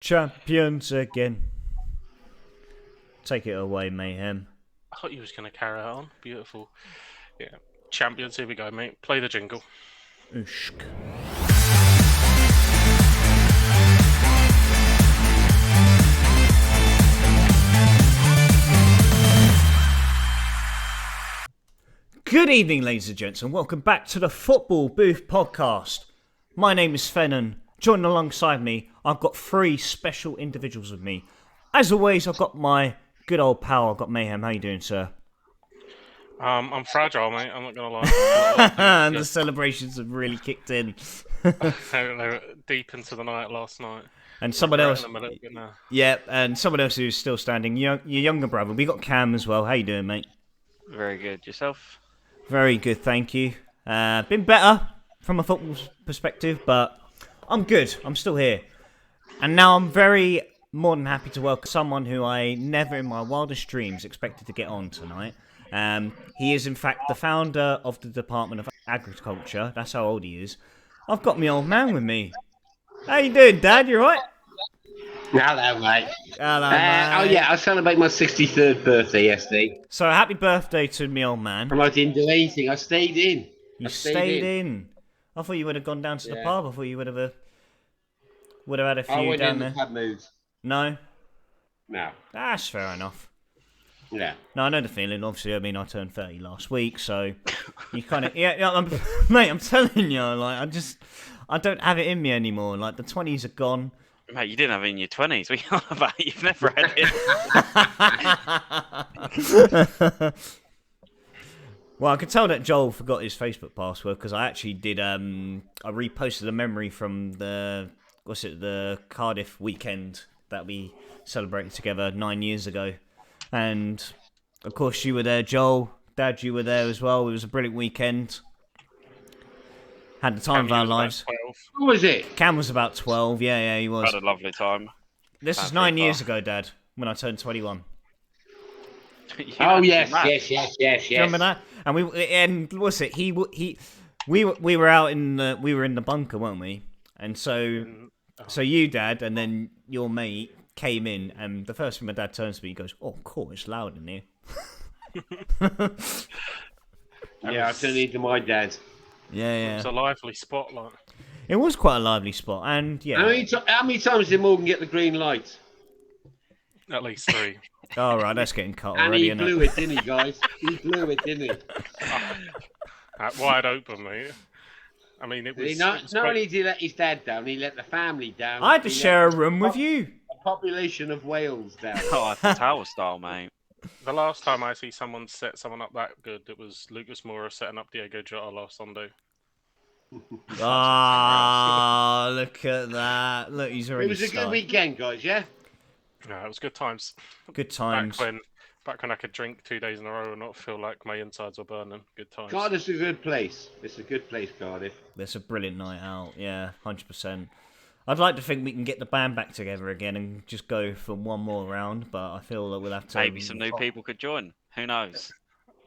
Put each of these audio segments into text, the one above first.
Champions again. Take it away, Mayhem. I thought you was going to carry on. Beautiful. Yeah. Champions, here we go, mate. Play the jingle. Ushk. Good evening, ladies and gents, and welcome back to the Football Booth Podcast. My name is Fennon. Joining alongside me, I've got three special individuals with me. As always, I've got my good old pal. I've got Mayhem. How you doing, sir? I'm fragile, mate. I'm not going to lie. And the celebrations have really kicked in. They were deep into the night last night. And someone else, Now. yeah, and someone else who's still standing. Your younger brother. We got Cam as well. How you doing, mate? Very good. Yourself? Very good, thank you. Been better from a football perspective, but I'm good. I'm still here. And now I'm very more than happy to welcome someone who I never in my wildest dreams expected to get on tonight. He is, in fact, the founder of the Department of Agriculture. That's how old he is. I've got my old man with me. How you doing, Dad? You alright? Hello, mate. Hello, mate. Oh, yeah, I celebrated my 63rd birthday yesterday. So, happy birthday to me old man. And I didn't do anything. I stayed in. You stayed in. I thought you would have gone down to the pub. I thought you would have had a few I went down in there. the pub mood. No? No. That's fair enough. Yeah. No, I know the feeling. Obviously, I mean, I turned 30 last week, so you kind of... mate, I'm telling you, like, I don't have it in me anymore. Like, the 20s are gone. Mate, you didn't have it in your 20s. What are you on about? You've never had it. Well, I could tell that Joel forgot his Facebook password because I actually did. I reposted a memory from the Cardiff weekend that we celebrated together 9 years ago, and of course you were there, Joel. Dad, you were there as well. It was a brilliant weekend. Had the time of our lives. Who was it? Cam was about 12. Yeah, he was. Had a lovely time. This is 9 years ago, Dad, when I turned 21. Oh, yes. Do you remember that? And what's it? We were out in the bunker, weren't we? And so you, Dad, and then your mate came in, and the first thing my dad turns to me, he goes, "Oh, cool, it's loud in here." Yeah, I turned into my dad. Yeah. It's a lively spotlight. It was quite a lively spot, and yeah. How many times did Morgan get the green light? At least 3. All right, that's getting cut And already. he blew it, didn't he, guys? He blew it, didn't he? Wide open, mate. I mean, it was... Not only did he let his dad down, he let the family down. I had to share a room with you. The population of Wales down. Oh, Eiffel Tower style, mate. The last time I see someone set someone up that good, it was Lucas Moura setting up Diego Jota last Sunday. Ah, look at that. Look, he's already It was a good weekend, guys, yeah? Yeah, it was good times. Good times. Back when I could drink 2 days in a row and not feel like my insides were burning. Good times. Cardiff's a good place. It's a good place, Cardiff. It's a brilliant night out. Yeah, 100%. I'd like to think we can get the band back together again and just go for one more round, but I feel that we'll have to... Maybe some new people could join. Who knows?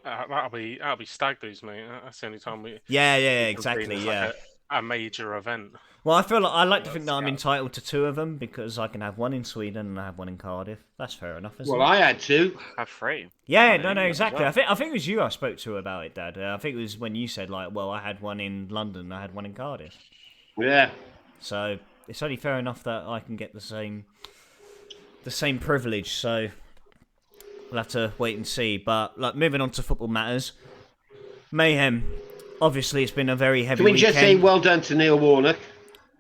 That'll be stag do's, mate. That's the only time we... Yeah, exactly, yeah. Like a major event. Well, I feel like I like to think that I'm entitled to 2 of them because I can have one in Sweden and I have one in Cardiff. That's fair enough, isn't it? Well, I had 2. Have 3. Yeah, no, exactly. I think it was you I spoke to about it, Dad. I think it was when you said, like, well, I had one in London, I had one in Cardiff. Yeah. So it's only fair enough that I can get the same privilege. So we'll have to wait and see. But like moving on to football matters, Mayhem. Obviously, it's been a very heavy Can we weekend. just say well done to Neil Warnock?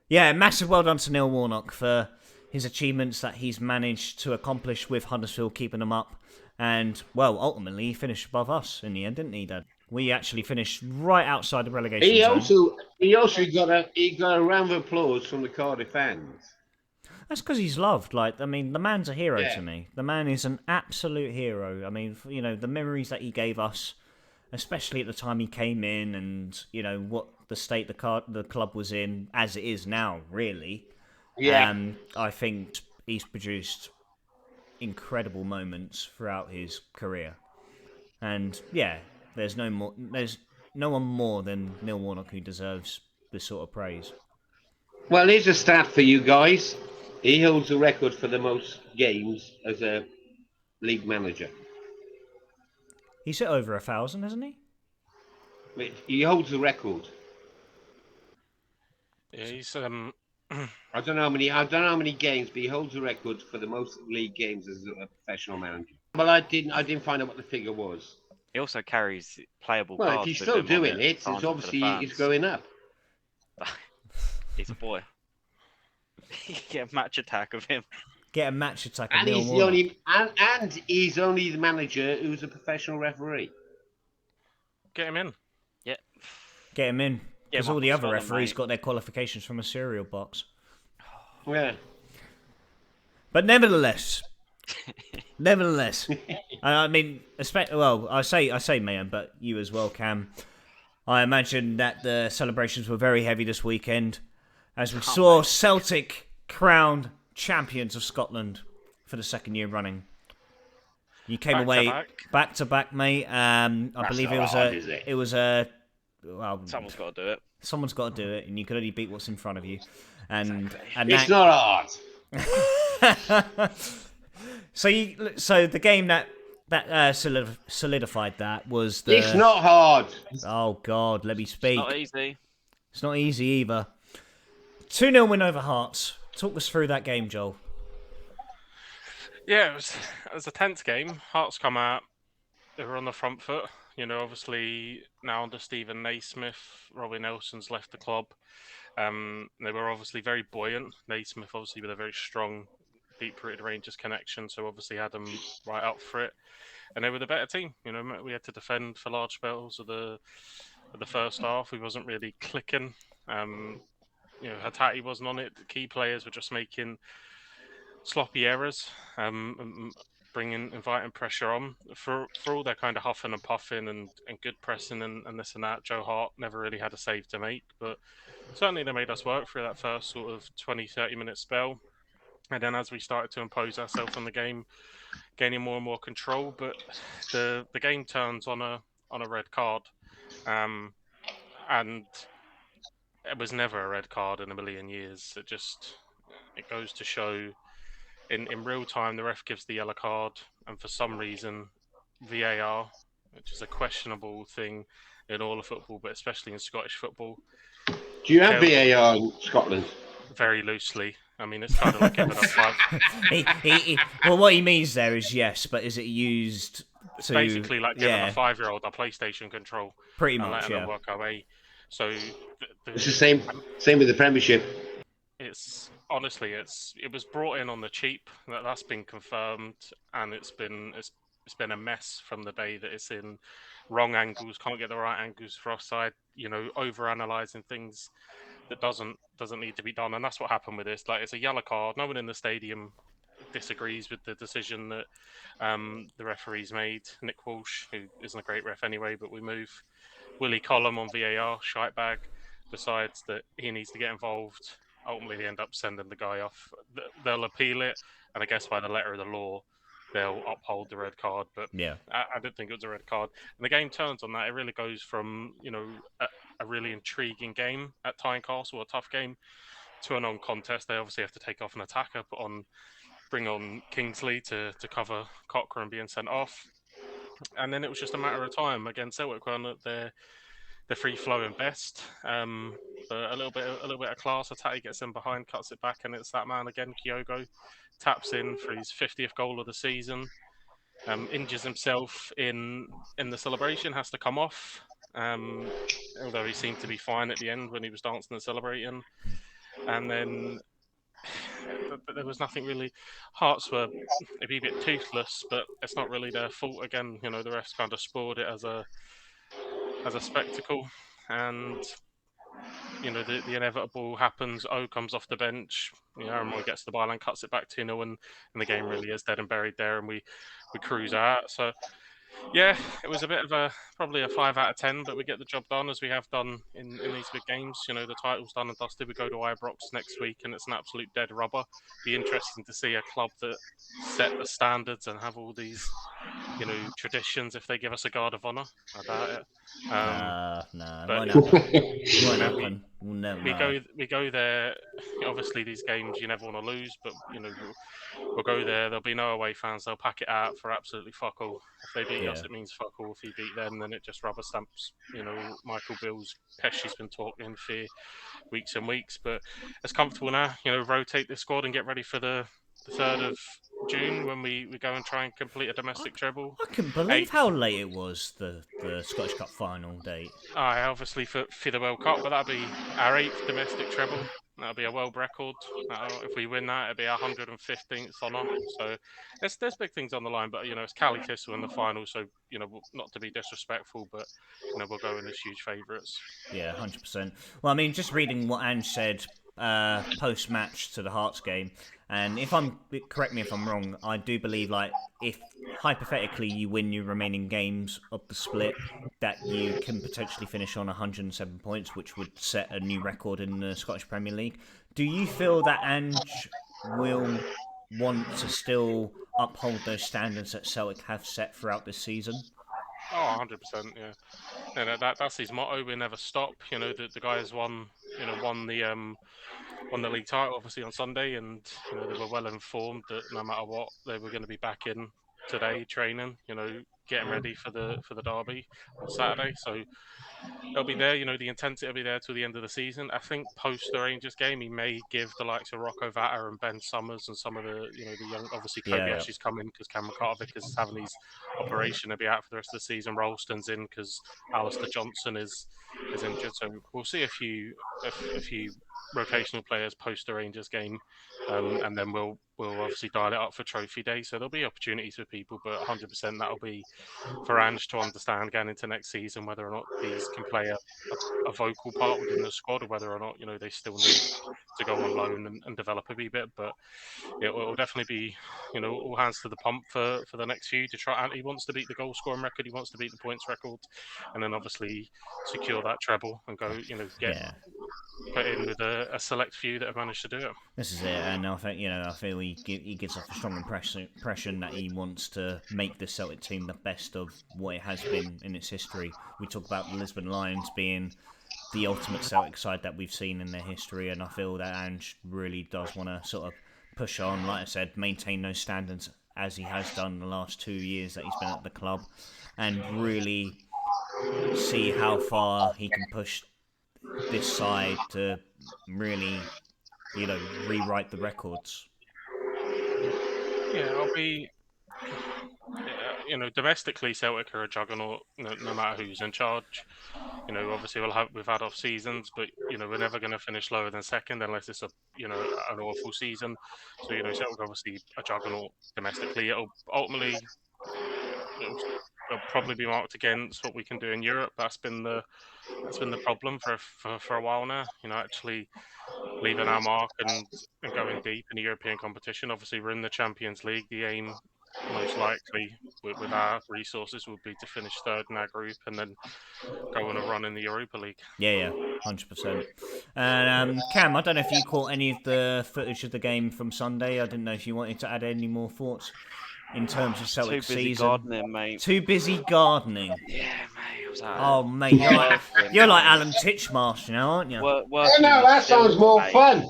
Yeah, massive well done to Neil Warnock for his achievements that he's managed to accomplish with Huddersfield, keeping them up. And, well, ultimately, he finished above us in the end, didn't he, Dad? We actually finished right outside the relegation zone. He also got a round of applause from the Cardiff fans. That's because he's loved. Like, I mean, the man's a hero Yeah. to me. The man is an absolute hero. I mean, you know, the memories that he gave us, especially at the time he came in, and you know what the state the club was in, as it is now, really. Yeah. I think he's produced incredible moments throughout his career, and yeah, there's no one more than Neil Warnock who deserves this sort of praise. Well, here's a stat for you guys. He holds the record for the most games as a league manager. He's hit over 1,000, hasn't he? He holds the record. Yeah, he's I don't know how many games, but he holds the record for the most league games as a professional manager. But I didn't find out what the figure was. He also carries playable Well, if cards he's with still him on doing it, signs it's for the obviously fans. it's going up. He's a boy. You get a match attack of him. Get a match attack of And Neil he's the Warnock. only and he's only the manager who's a professional referee. get him in. Yeah. Get him in. Because all the other Scotland, referees mate. got their qualifications from a cereal box. Yeah. But nevertheless, I mean, well, I say Mayhem, but you as well, Cam. I imagine that the celebrations were very heavy this weekend, as we saw Celtic crowned champions of Scotland for the second year running. You came away back to back, mate. I believe it was a. Well, Someone's got to do it. someone's got to do it, and you can only beat what's in front of you. And It's not hard. so the game that solidified that was the. It's not hard. Oh God, let me speak. Not easy. It's not easy either. 2-0 win over Hearts. Talk us through that game, Joel. Yeah, it was a tense game. Hearts come out. They were on the front foot. You know, obviously now under Stephen Naismith, Robbie Nelson's left the club. They were obviously very buoyant. Naismith obviously with a very strong, deep-rooted Rangers connection, so obviously had them right up for it. And they were the better team. You know, we had to defend for large spells of the first half. We wasn't really clicking. You know, Hattati wasn't on it. The key players were just making sloppy errors, inviting pressure on. For all their kind of huffing and puffing and good pressing and this and that, Joe Hart never really had a save to make. But certainly they made us work through that first sort of 20, 30-minute spell. And then as we started to impose ourselves on the game, gaining more and more control. But the game turns on a red card. And it was never a red card in a million years. It goes to show in real time the ref gives the yellow card, and for some reason VAR, which is a questionable thing in all of football, but especially in Scottish football. Do you have VAR in Scotland? Very loosely. I mean, it's kind of like giving a five. Well, what he means there is yes, but is it used to Basically like giving a 5-year-old a PlayStation control? Pretty and much, letting them yeah. work away. So It's the same with the Premiership. It's honestly, it was brought in on the cheap. That's been confirmed, and it's been a mess from the day that it's in. Wrong angles, can't get the right angles for offside. You know, over analysing things that doesn't need to be done, and that's what happened with this. Like, it's a yellow card. No one in the stadium disagrees with the decision that the referees made. Nick Walsh, who isn't a great ref anyway, but we move. Willie Collum on VAR, shitebag, decides that he needs to get involved. Ultimately, they end up sending the guy off. They'll appeal it, and I guess by the letter of the law, they'll uphold the red card. But Yeah. I didn't think it was a red card. And the game turns on that. It really goes from, you know, a really intriguing game at Tynecastle, a tough game, to a non-contest. They obviously have to take off an attacker, bring on Kingsley to cover Cochrane being sent off. And then it was just a matter of time. Again, Celtic were at their free flowing best. But a little bit of class. Hattati gets in behind, cuts it back, and it's that man again, Kyogo, taps in for his 50th goal of the season. Injures himself in the celebration, has to come off. Although he seemed to be fine at the end when he was dancing and celebrating. And then there was nothing really. Hearts were maybe a bit toothless, but it's not really their fault. Again, you know, the refs kind of spoiled it as a spectacle, and you know the inevitable happens. O comes off the bench, you know, Aaron gets the ball and cuts it back 2-0, and the game really is dead and buried there, and we cruise out. So yeah, it was a bit of probably a 5 out of 10, but we get the job done as we have done in these big games. You know, the title's done and dusted. We go to Ibrox next week, and it's an absolute dead rubber. Be interesting to see a club that set the standards and have all these traditions if they give us a guard of honour. I doubt it. No, but- won't happen. Won't You know, happen. We'll never. we go there. Obviously, these games you never want to lose, but we'll go there. There'll be no away fans. They'll pack it out for absolutely fuck all. If they beat us, Yeah. it means fuck all. If we beat them, then it just rubber stamps. Michael Bill's Pesci's been talking for weeks and weeks, but it's comfortable now. Rotate the squad and get ready for the 3rd of June when we go and try and complete a domestic treble. I couldn't believe how late it was, the Scottish Cup final date. Obviously for the World Cup, but that'll be our 8th domestic treble. That'll be a world record. If we win that, it'll be our 115th honour. So there's big things on the line, but it's Cali Thistle in the final, so not to be disrespectful, but we'll go in as huge favourites. Yeah, 100%. Well, I mean, just reading what Ange said post-match to the Hearts game, and correct me if I'm wrong, I do believe, like, if hypothetically you win your remaining games of the split, that you can potentially finish on 107 points, which would set a new record in the Scottish Premier League. Do you feel that Ange will want to still uphold those standards that Celtic have set throughout this season? Oh, 100%, yeah. And that's his motto. We never stop. The guys won the league title obviously on Sunday, and they were well informed that no matter what, they were going to be back in today training. Getting ready for the derby on Saturday. So they'll be there. The intensity will be there till the end of the season. I think post the Rangers game, he may give the likes of Rocco Vata and Ben Summers and some of the the young, obviously Kobayashi's coming because Cameron Karvik is having his operation. He'll be out for the rest of the season. Ralston's in because Alistair Johnson is injured. So we'll see a few rotational players post the Rangers game, and then we'll obviously dial it up for Trophy Day. So there'll be opportunities for people, but 100% that'll be for Ange to understand going into next season whether or not these can play a vocal part within the squad, or whether or not they still need to go on loan and develop a wee bit. But it will definitely be all hands to the pump for the next few to try. And he wants to beat the goal scoring record, he wants to beat the points record, and then obviously secure that treble and go get put in with a select few that have managed to do it. This is it, and I think I feel he gives off a strong impression that he wants to make the Celtic team the best of what it has been in its history. We talk about the Lisbon Lions being the ultimate Celtic side that we've seen in their history, and I feel that Ange really does want to sort of push on, like I said, maintain those standards as he has done the last 2 years that he's been at the club, and really see how far he can push this side to really, rewrite the records. Yeah, I'll be. Domestically, Celtic are a juggernaut. No matter who's in charge. Obviously we've had off seasons, but we're never going to finish lower than second unless it's an awful season. So Celtic obviously a juggernaut domestically. It'll probably be marked against what we can do in Europe. That's been the problem for a while now. Actually leaving our mark and going deep in the European competition. Obviously, we're in the Champions League. The aim, most likely, with our resources, would be to finish third in our group and then go on a run in the Europa League. Yeah, 100%. And Cam, I don't know if you caught any of the footage of the game from Sunday. I didn't know if you wanted to add any more thoughts in terms of Celtic season. Too busy gardening, mate. Too busy gardening. Yeah, mate. Was that Oh, mate, you're like Alan Titchmarsh now, aren't you? Oh no, that sounds more fun.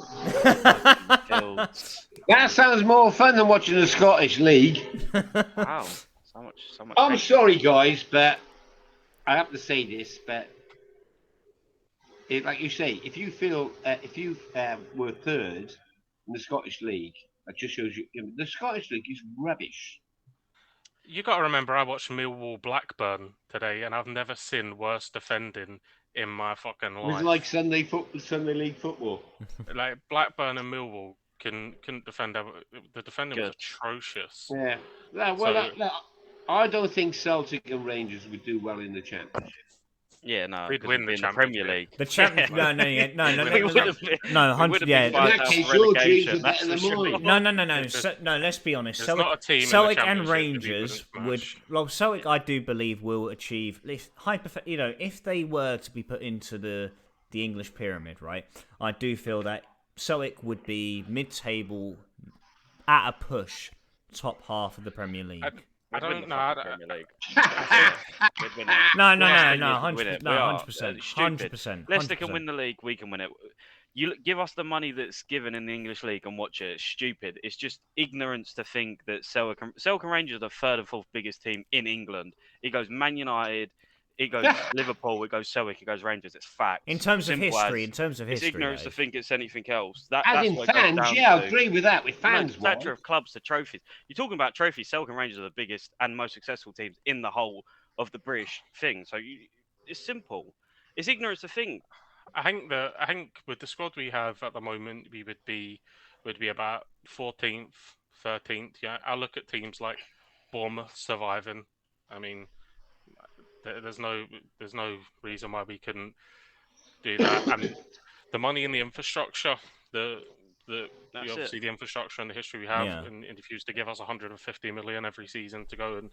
That sounds more fun than watching the Scottish League. Wow, so much. I'm sorry, guys, but I have to say this. But like you say, if you were third in the Scottish League, that just shows you the Scottish League is rubbish. You got to remember, I watched Millwall Blackburn today, and I've never seen worse defending in my fucking life. It was like Sunday League football. Like Blackburn and Millwall couldn't defend. The defending was atrocious. Yeah. I don't think Celtic and Rangers would do well in the Championship. Yeah, no, we'd win the Premier League. The Champions, no, We 100, yeah. In that case, your dreams are better than No. No, let's be honest. Celtic and Rangers would. Well, Celtic, I do believe, will achieve. If they were to be put into the English pyramid, right? I do feel that Celtic would be mid-table at a push, top half of the Premier League. I We'd win don't the know. fucking Premier League. We'd win it. No, Last thing no, is we'd win it. 100%, no, We are 100%, stupid. 100%, Leicester can 100%. win the league. We can win it. You give us the money that's given in the English league and watch it. It's stupid. It's just ignorance to think that Celtic and Rangers are the third and fourth biggest team in England. It goes Man United, it goes Liverpool, it goes Celtic, it goes Rangers. It's facts. In terms of Simple history, as. It's Ignorance to Dave. think it's anything else. As That's in what it goes fans, down yeah, I to. agree with that. With fans, No, stature of clubs to trophies. You're talking about trophies. Celtic and Rangers are the biggest and most successful teams in the whole of the British thing. So it's simple. It's ignorance to think. I think with the squad we have at the moment, we would be about 14th, 13th. Yeah, I look at teams like Bournemouth surviving. I mean, there's no reason why we couldn't do that. And the money and the infrastructure, obviously the infrastructure and the history we have, and if you used to give us 150 million every season to go and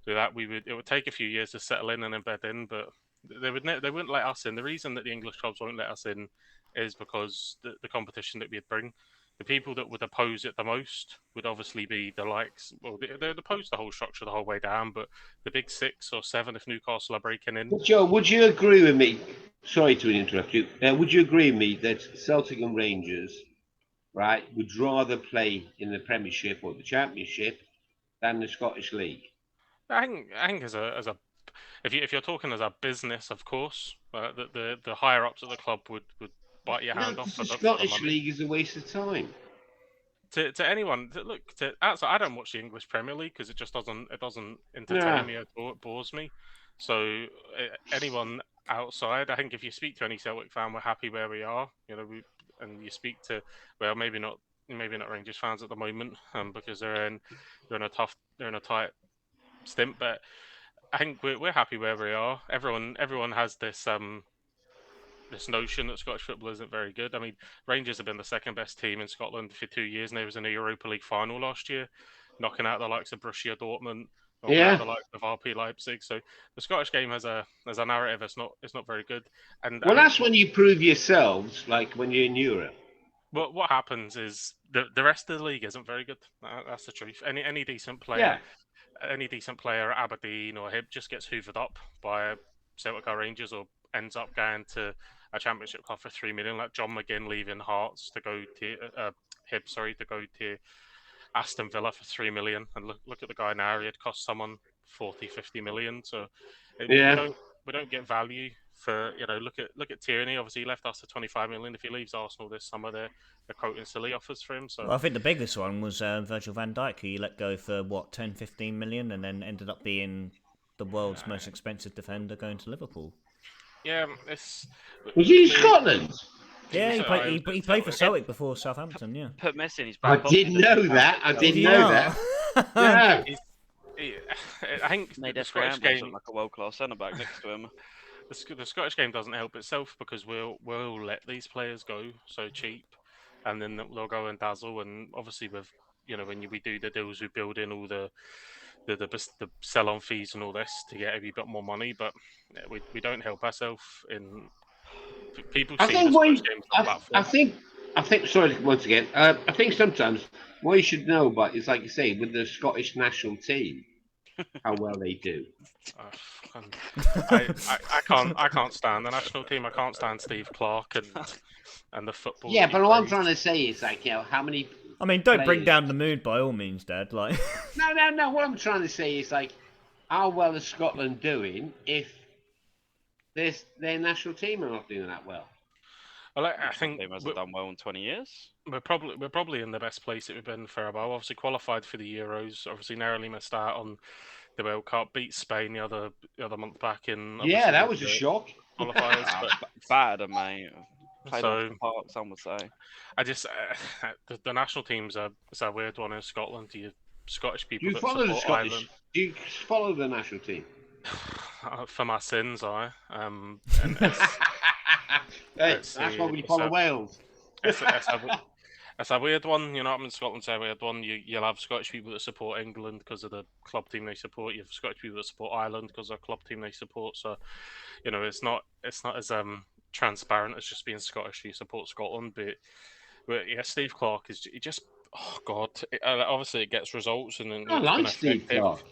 do that, it would take a few years to settle in and embed in, but they wouldn't let us in. The reason that the English clubs won't let us in is because the competition that we'd bring. The people that would oppose it the most would obviously be the likes. Well, they'd oppose the whole structure the whole way down, but the big 6 or 7, if Newcastle are breaking in. Joe, would you agree with me? Sorry to interrupt you. Would you agree with me that Celtic and Rangers, right, would rather play in the Premiership or the Championship than the Scottish League? I think as a if you're talking as a business, of course, the higher ups at the club would bite your hand off. The Scottish League is a waste of time. To anyone, outside, I don't watch the English Premier League because it just doesn't entertain me or it bores me. So anyone outside, I think if you speak to any Celtic fan, we're happy where we are. And you speak to, well, maybe not Rangers fans at the moment, because they're in a tight stint, but I think we're happy where we are. Everyone has this this notion that Scottish football isn't very good. I mean, Rangers have been the second best team in Scotland for 2 years, and they was in a Europa League final last year, knocking out the likes of Borussia Dortmund, knocking out the likes of RB Leipzig. So the Scottish game has a narrative. It's not very good. And well, that's when you prove yourselves, like when you're in Europe. What happens is the rest of the league isn't very good. That's the truth. Any decent player. Any decent player at Aberdeen or Hib just gets hoovered up by Celtic or Rangers, or ends up going to a Championship club for 3 million, like John McGinn leaving Hearts to go to Hib, to go to Aston Villa for 3 million. And look at the guy now; he'd cost someone 40-50 million. So we don't get value for look at Tierney. Obviously, he left us for 25 million. If he leaves Arsenal this summer, they're quoting silly offers for him. So well, I think the biggest one was Virgil van Dijk, who you let go for 10-15 million, and then ended up being the world's most expensive defender going to Liverpool. Yeah, was he in Scotland? Yeah, he played for Celtic before Southampton. Yeah, put Messi in his back. I didn't know that. I didn't know that. Yeah. I think made the us Scottish game look like a world-class centre back next to him. The Scottish game doesn't help itself because we'll let these players go so cheap, and then they'll go and dazzle. And obviously, with when we do the deals, we build in all the sell-on fees and all this to get a wee bit more money, but we don't help ourselves in people. I think. Sorry, once again. I think sometimes what you should know about is, like you say, with the Scottish national team, how well they do. I can't stand the national team. I can't stand Steve Clarke and the football. Yeah, but what I'm trying to say is, like, how many. I mean, don't bring down the mood by all means, Dad. Like, no. What I'm trying to say is, like, how well is Scotland doing if their national team are not doing that well? Well, I think they must have done well in 20 years. We're probably in the best place that we've been for a while. Obviously qualified for the Euros. Obviously narrowly missed out on the World Cup. Beat Spain the other month back in. Yeah, that was a shock. Qualifiers, but bad, mate. Played so off the park, some would say. I just the national team's a weird one in Scotland. Do you Scottish people? Do you follow the Scottish? Ireland. Do you follow the national team? For my sins, and that's why we follow Wales. It's a weird one, I mean, Scotland's a weird one. You'll have Scottish people that support England because of the club team they support. You have Scottish people that support Ireland because of the club team they support. So, it's not as transparent as just being Scottish. You support Scotland, but yeah, Steve Clarke is just oh god. Obviously, it gets results and I like Steve Clarke.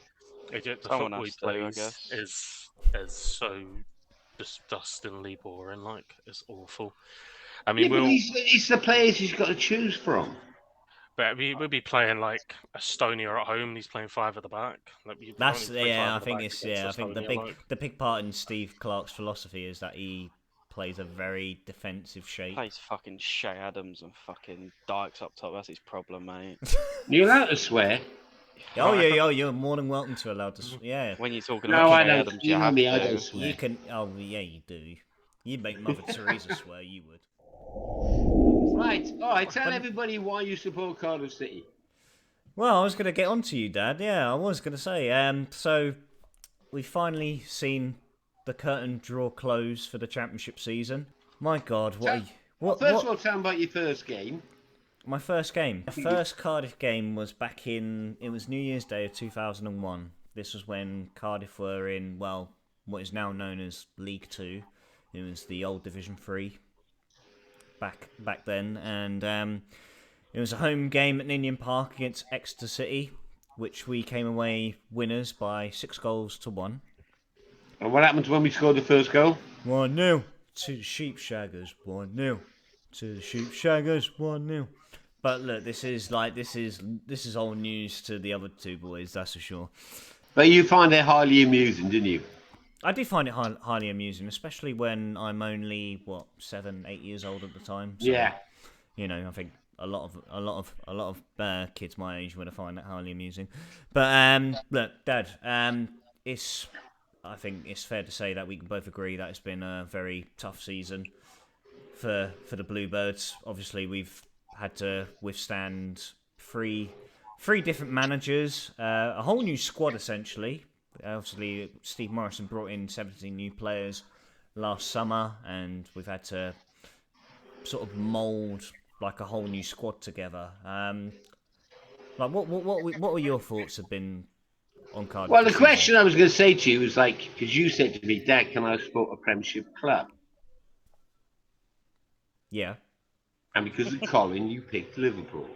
The Someone football he has to, I plays guess. is so disgustingly boring. Like, it's awful. I Yeah, mean, but it's the players he's got to choose from. we'll be playing like Estonia at home. And he's playing 5 at the back. Like, you don't That's need to play 5 I at the think back it's against I think Estonia. Like, the big part in Steve Clarke's philosophy is that he plays a very defensive shape. Plays fucking Shay Adams and fucking Dykes up top. That's his problem, mate. You're allowed to swear. Oh yeah, you're more than welcome to allow to. Yeah, When you're talking No, about I Shay don't. Adams, You you know have me, I to. don't swear. you can. Oh yeah, you do. You make Mother Teresa swear. You would. Right. All right. Tell everybody why you support Cardiff City. Well, I was going to get on to you, Dad. Yeah, I was going to say. So we've finally seen the curtain draw close for the Championship season. My God, what? First of all, tell them about your first game. My first game. My first Cardiff game was back in. It was New Year's Day of 2001. This was when Cardiff were in, well, what is now known as League Two. It was the old Division 3 back then, and it was a home game at Ninian Park against Exeter City, which we came away winners by 6-1. And what happened when we scored the first goal? 1-0 to the Sheepshaggers. 1-0 to the Sheepshaggers. 1-0. But look, this is old news to the other two boys, that's for sure. But you find it highly amusing, didn't you? I do find it highly amusing, especially when I'm only 7, 8 years old at the time. So, Yeah. You know, I think a lot of kids my age would have find that highly amusing. But look, Dad, I think it's fair to say that we can both agree that it's been a very tough season for the Bluebirds. Obviously, we've had to withstand three different managers, a whole new squad essentially. Obviously, Steve Morrison brought in 17 new players last summer, and we've had to sort of mould like a whole new squad together. Like what were your thoughts have been on Cardiff? Well, the question I was going to say to you was like, because you said to me, Dad, can I support a Premiership club? Yeah. And because of Colin, you picked Liverpool.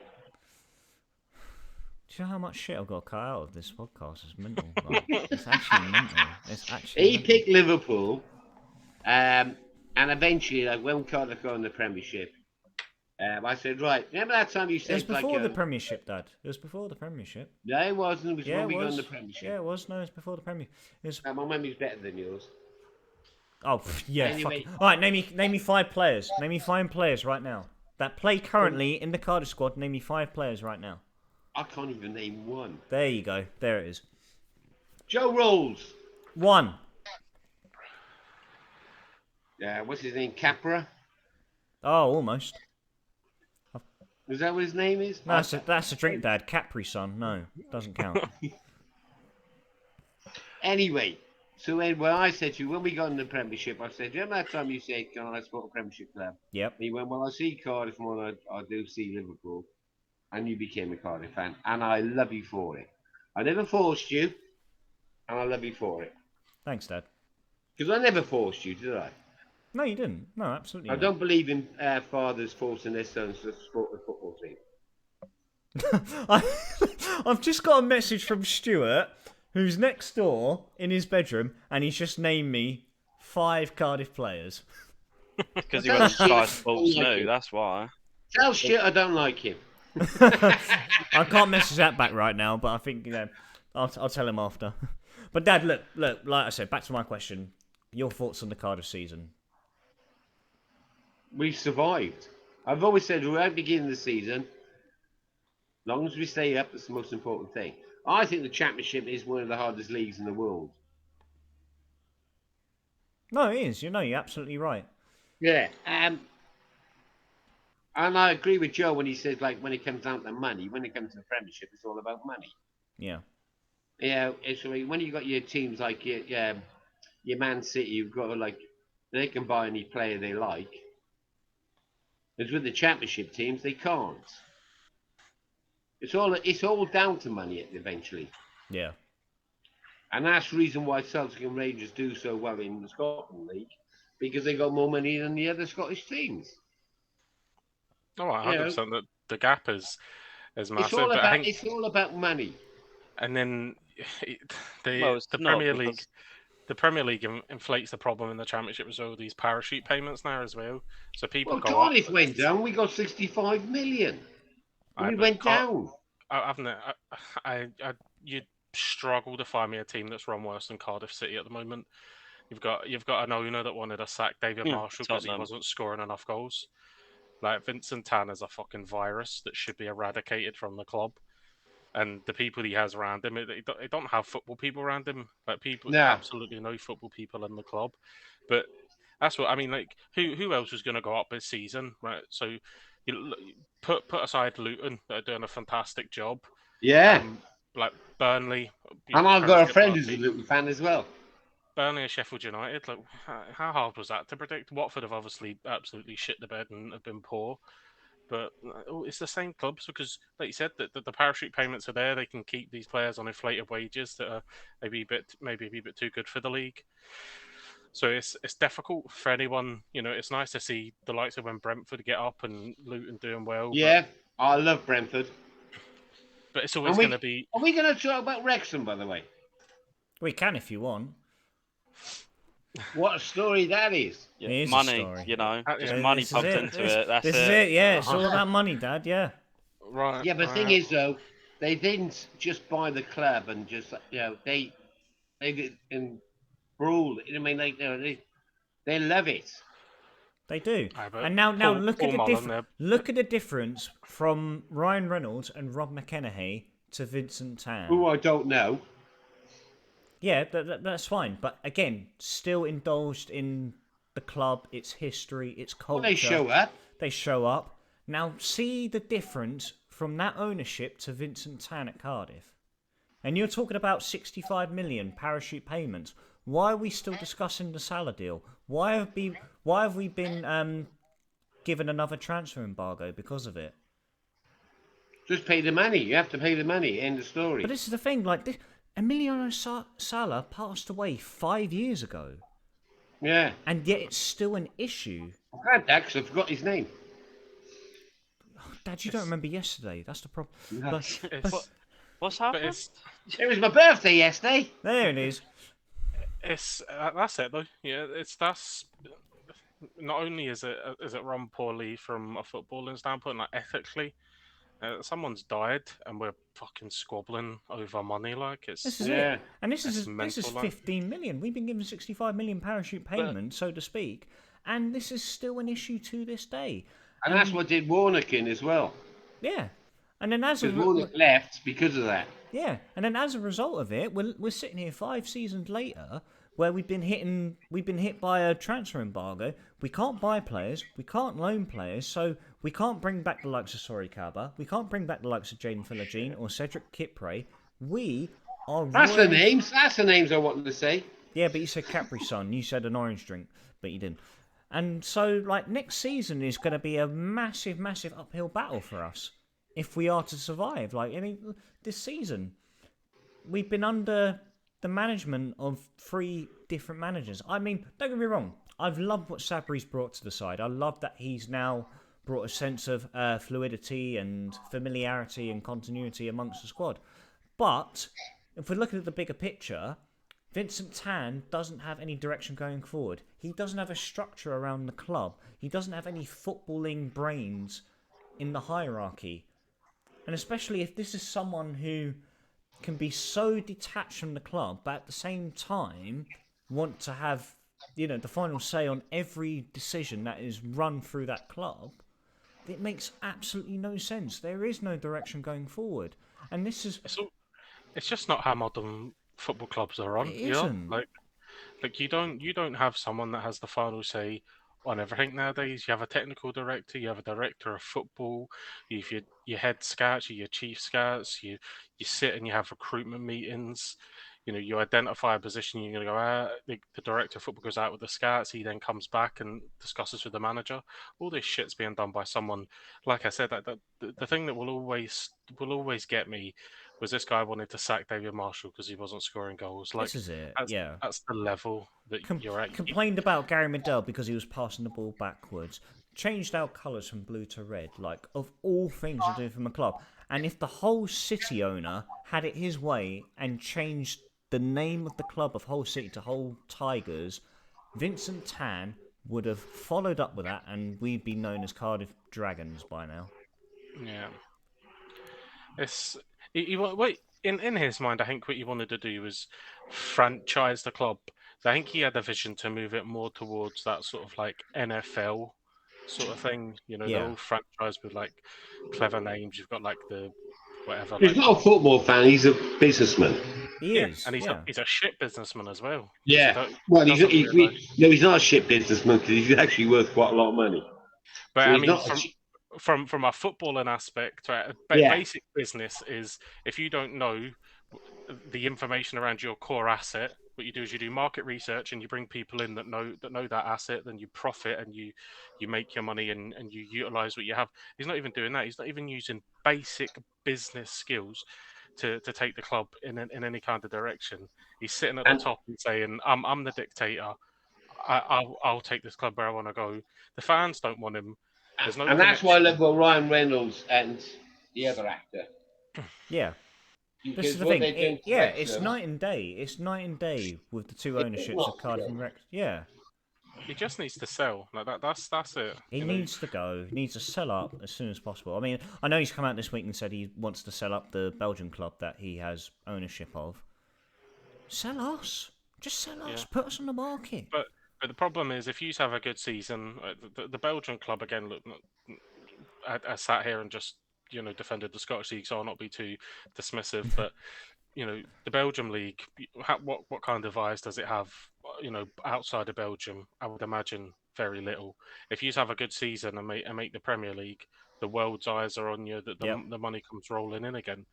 Do you know how much shit I've got to cut out of this podcast? It's mental. Like, it's actually mental. It's actually. He picked Liverpool, and eventually, like when Cardiff got in the Premiership, I said, right, remember that time you said It was before like, the Premiership, Dad. It was before the Premiership. No, it wasn't. It was Yeah, when we it got was. in the Premiership. Yeah, it was. No, it was before the Premiership. My memory's better than yours. Oh, yeah. Anyway. All right, name me 5 players. Name me 5 players right now that play currently in the Cardiff squad. Name me 5 players right now. I can't even name one. There you go. There it is. Joe Rolls. 1. What's his name? Capra? Oh, almost. Is that what his name is? No, that's a drink, Dad. Capri Sun. No, doesn't count. Anyway, so when I said to you, when we got in the Premiership, I said, remember that time you said, can I support a Premiership club? Yep. And he went, well, I see Cardiff more than I do see Liverpool. And you became a Cardiff fan. And I love you for it. I never forced you. And I love you for it. Thanks, Dad. Because I never forced you, did I? No, you didn't. No, absolutely I not. don't believe in fathers forcing their sons to support the football team. I've just got a message from Stuart, who's next door in his bedroom, and he's just named me 5 Cardiff players. Because he was Sky Sports new, that's why. Tell Stuart I don't like him. I can't message that back right now, but I think I'll tell him after. But Dad, look, like I said, back to my question. Your thoughts on the Cardiff season? We've survived. I've always said right at the beginning of the season, as long as we stay up, that's the most important thing. I think the Championship is one of the hardest leagues in the world. No, it is. You're absolutely right. Yeah. And I agree with Joe when he says, like, when it comes down to money, when it comes to the Premiership, it's all about money. Yeah. Yeah, it's when you got your teams like your Man City, you've got like they can buy any player they like. As with the Championship teams, they can't. It's all down to money eventually. Yeah. And that's the reason why Celtic and Rangers do so well in the Scotland League, because they got more money than the other Scottish teams. Oh, 100%. The gap is massive. It's all about money. and then Well, it's the not Premier because League. The Premier League inflates the problem in the Championship with all these parachute payments now as well. So people Well, go up. Cardiff went down. We got 65 million. And we But went down. you struggle to find me a team that's run worse than Cardiff City at the moment. You've got an owner that wanted to sack David Marshall because he Tottenham. wasn't scoring enough goals. Like Vincent Tan is a fucking virus that should be eradicated from the club. And the people he has around him, they don't have football people around him. Like people, Nah. absolutely no football people in the club. But that's what I mean. Like who else was going to go up this season, right? So you put aside Luton, that are doing a fantastic job. Yeah. Like Burnley. And I've got a Premiership friend last who's a season. Luton fan as well. Burnley and Sheffield United. Like how hard was that to predict? Watford have obviously absolutely shit the bed and have been poor. But it's the same clubs because, like you said, the parachute payments are there. They can keep these players on inflated wages that are maybe a bit too good for the league. So it's difficult for anyone. You know, it's nice to see the likes of when Brentford get up and Luton doing well. Yeah, I love Brentford. But it's always going to be. Are we going to talk about Wrexham, by the way? We can if you want. What a story that is. It is a money, story. you know, just Yeah, money This is pumped it. into it. That's This it. is it. Yeah, it's all about money, Dad. Yeah. Right. Yeah, but the thing is, though, they didn't just buy the club and just, they did and brawl. I mean, they love it. They do. Aye, but And now Paul- look Paul at the Mullen, difference. Look at the difference from Ryan Reynolds and Rob McEnaghy to Vincent Tan. Who I don't know. Yeah, that's fine. But again, still indulged in the club, its history, its culture. Well, they show up. They show up. Now see the difference from that ownership to Vincent Tan at Cardiff. And you're talking about 65 million parachute payments. Why are we still discussing the Salah deal? Why have we been given another transfer embargo because of it? Just pay the money. You have to pay the money. End of story. But this is the thing, like this, Emiliano Salah passed away 5 years ago, Yeah. and yet it's still an issue. I can't actually. I forgot his name. Dad, you don't remember yesterday. That's the problem. No. But What's But happened? It was my birthday yesterday. there it is. it's that's it though. Yeah, that's not only is it run poorly from a footballing standpoint, like ethically. Someone's died, and we're fucking squabbling over money. Like This it's is Yeah. it. And this is mental, like. 15 million. We've been given 65 million parachute payment, so to speak, and this is still an issue to this day. And that's what did Warnock in as well. Yeah. And then as Because Warnock left because of that. Yeah, and then as a result of it, we're sitting here 5 seasons later, where we've been hit by a transfer embargo. We can't buy players, we can't loan players, so we can't bring back the likes of Sori Kaba, we can't bring back the likes of Jaden Philogene or Cedric Kipre. We are. That's the names. That's the names I wanted to say. Yeah, but you said Capri Sun, you said an orange drink, but you didn't. And so, like, next season is going to be a massive, massive uphill battle for us if we are to survive. Like, I mean, this season, we've been under the management of 3 different managers. I mean, don't get me wrong, I've loved what Sabri's brought to the side. I love that he's now brought a sense of fluidity and familiarity and continuity amongst the squad. But if we're looking at the bigger picture, Vincent Tan doesn't have any direction going forward. He doesn't have a structure around the club. He doesn't have any footballing brains in the hierarchy. And especially if this is someone who can be so detached from the club, but at the same time want to have, the final say on every decision that is run through that club, it makes absolutely no sense. There is no direction going forward. And this is... It's just not how modern football clubs are run. It You know? isn't. Like you don't have someone that has the final say on everything nowadays. You have a technical director, you have a director of football, you've your head scouts, your chief scouts, you sit and you have recruitment meetings. You identify a position, you're going to go out, the director of football goes out with the scouts, he then comes back and discusses with the manager. All this shit's being done by someone. Like I said, the thing that will always get me was this guy wanted to sack David Marshall because he wasn't scoring goals. Like, This is it, that's, yeah. That's the level that you're at. Complained about Gary Medell because he was passing the ball backwards. Changed our colours from blue to red. Like, of all things to do from a club. And if the whole City owner had it his way and changed the name of the club of Hull City to Hull Tigers, Vincent Tan would have followed up with that, and we'd be known as Cardiff Dragons by now. Yeah. It's wait in his mind. I think what he wanted to do was franchise the club. So I think he had a vision to move it more towards that sort of like NFL sort of thing. You know, they're Yeah. all franchised with like clever names. You've got like the whatever. He's Like, not a football fan. He's a businessman. He yeah, is. and Yeah. he's a shit businessman as well. 'Cause Yeah. he Well, doesn't realise. no, he's not a shit businessman because he's actually worth quite a lot of money. But So I he's mean, not. from a footballing aspect, right, Yeah. basic business is if you don't know the information around your core asset, what you do is you do market research and you bring people in that know that asset, then you profit and you make your money and you utilize what you have. He's not even doing that. He's not even using basic business skills to take the club in any kind of direction. He's sitting at the And- top and saying, I'm the dictator. I'll take this club where I want to go. The fans don't want him. There's no And that's why I connection. love Ryan Reynolds and the other actor. Yeah. This Because is the what thing. they're doing to It's Wrexham- night and day. It's night and day with the two Is it ownerships not? of Cardiff and Wrexham. Yeah. He just needs to sell. Like that. That's it. He you know? needs to go. He needs to sell up as soon as possible. I mean, I know he's come out this week and said he wants to sell up the Belgian club that he has ownership of. Sell us. Just sell us. Yeah. Put us on the market. But the problem is, if you have a good season, the Belgian club again. Look, I sat here and just defended the Scottish League, so I'll not be too dismissive. But the Belgium League, what kind of eyes does it have? Outside of Belgium, I would imagine very little. If you have a good season and make the Premier League, the world's eyes are on you. That the money comes rolling in again.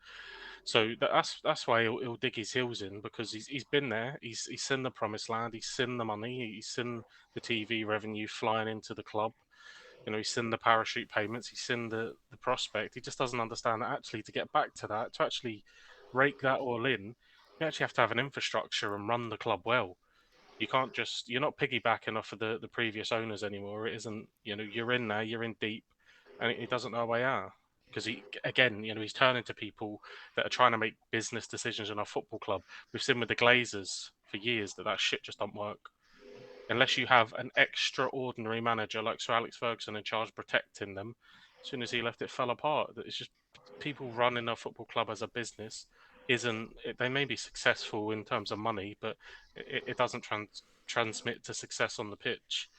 So that's why he'll dig his heels in, because he's been there. He's seen the promised land. He's seen the money. He's seen the TV revenue flying into the club. He's seen the parachute payments. He's seen the prospect. He just doesn't understand that actually to get back to that, to actually rake that all in, you actually have to have an infrastructure and run the club well. You can't you're not piggybacking off of the previous owners anymore. It isn't, you're in there, you're in deep, and he doesn't know a way out. Because he's turning to people that are trying to make business decisions in our football club. We've seen with the Glazers for years that shit just don't work. Unless you have an extraordinary manager like Sir Alex Ferguson in charge of protecting them, as soon as he left, it fell apart. It's just people running a football club as a business they may be successful in terms of money, but it doesn't transmit to success on the pitch.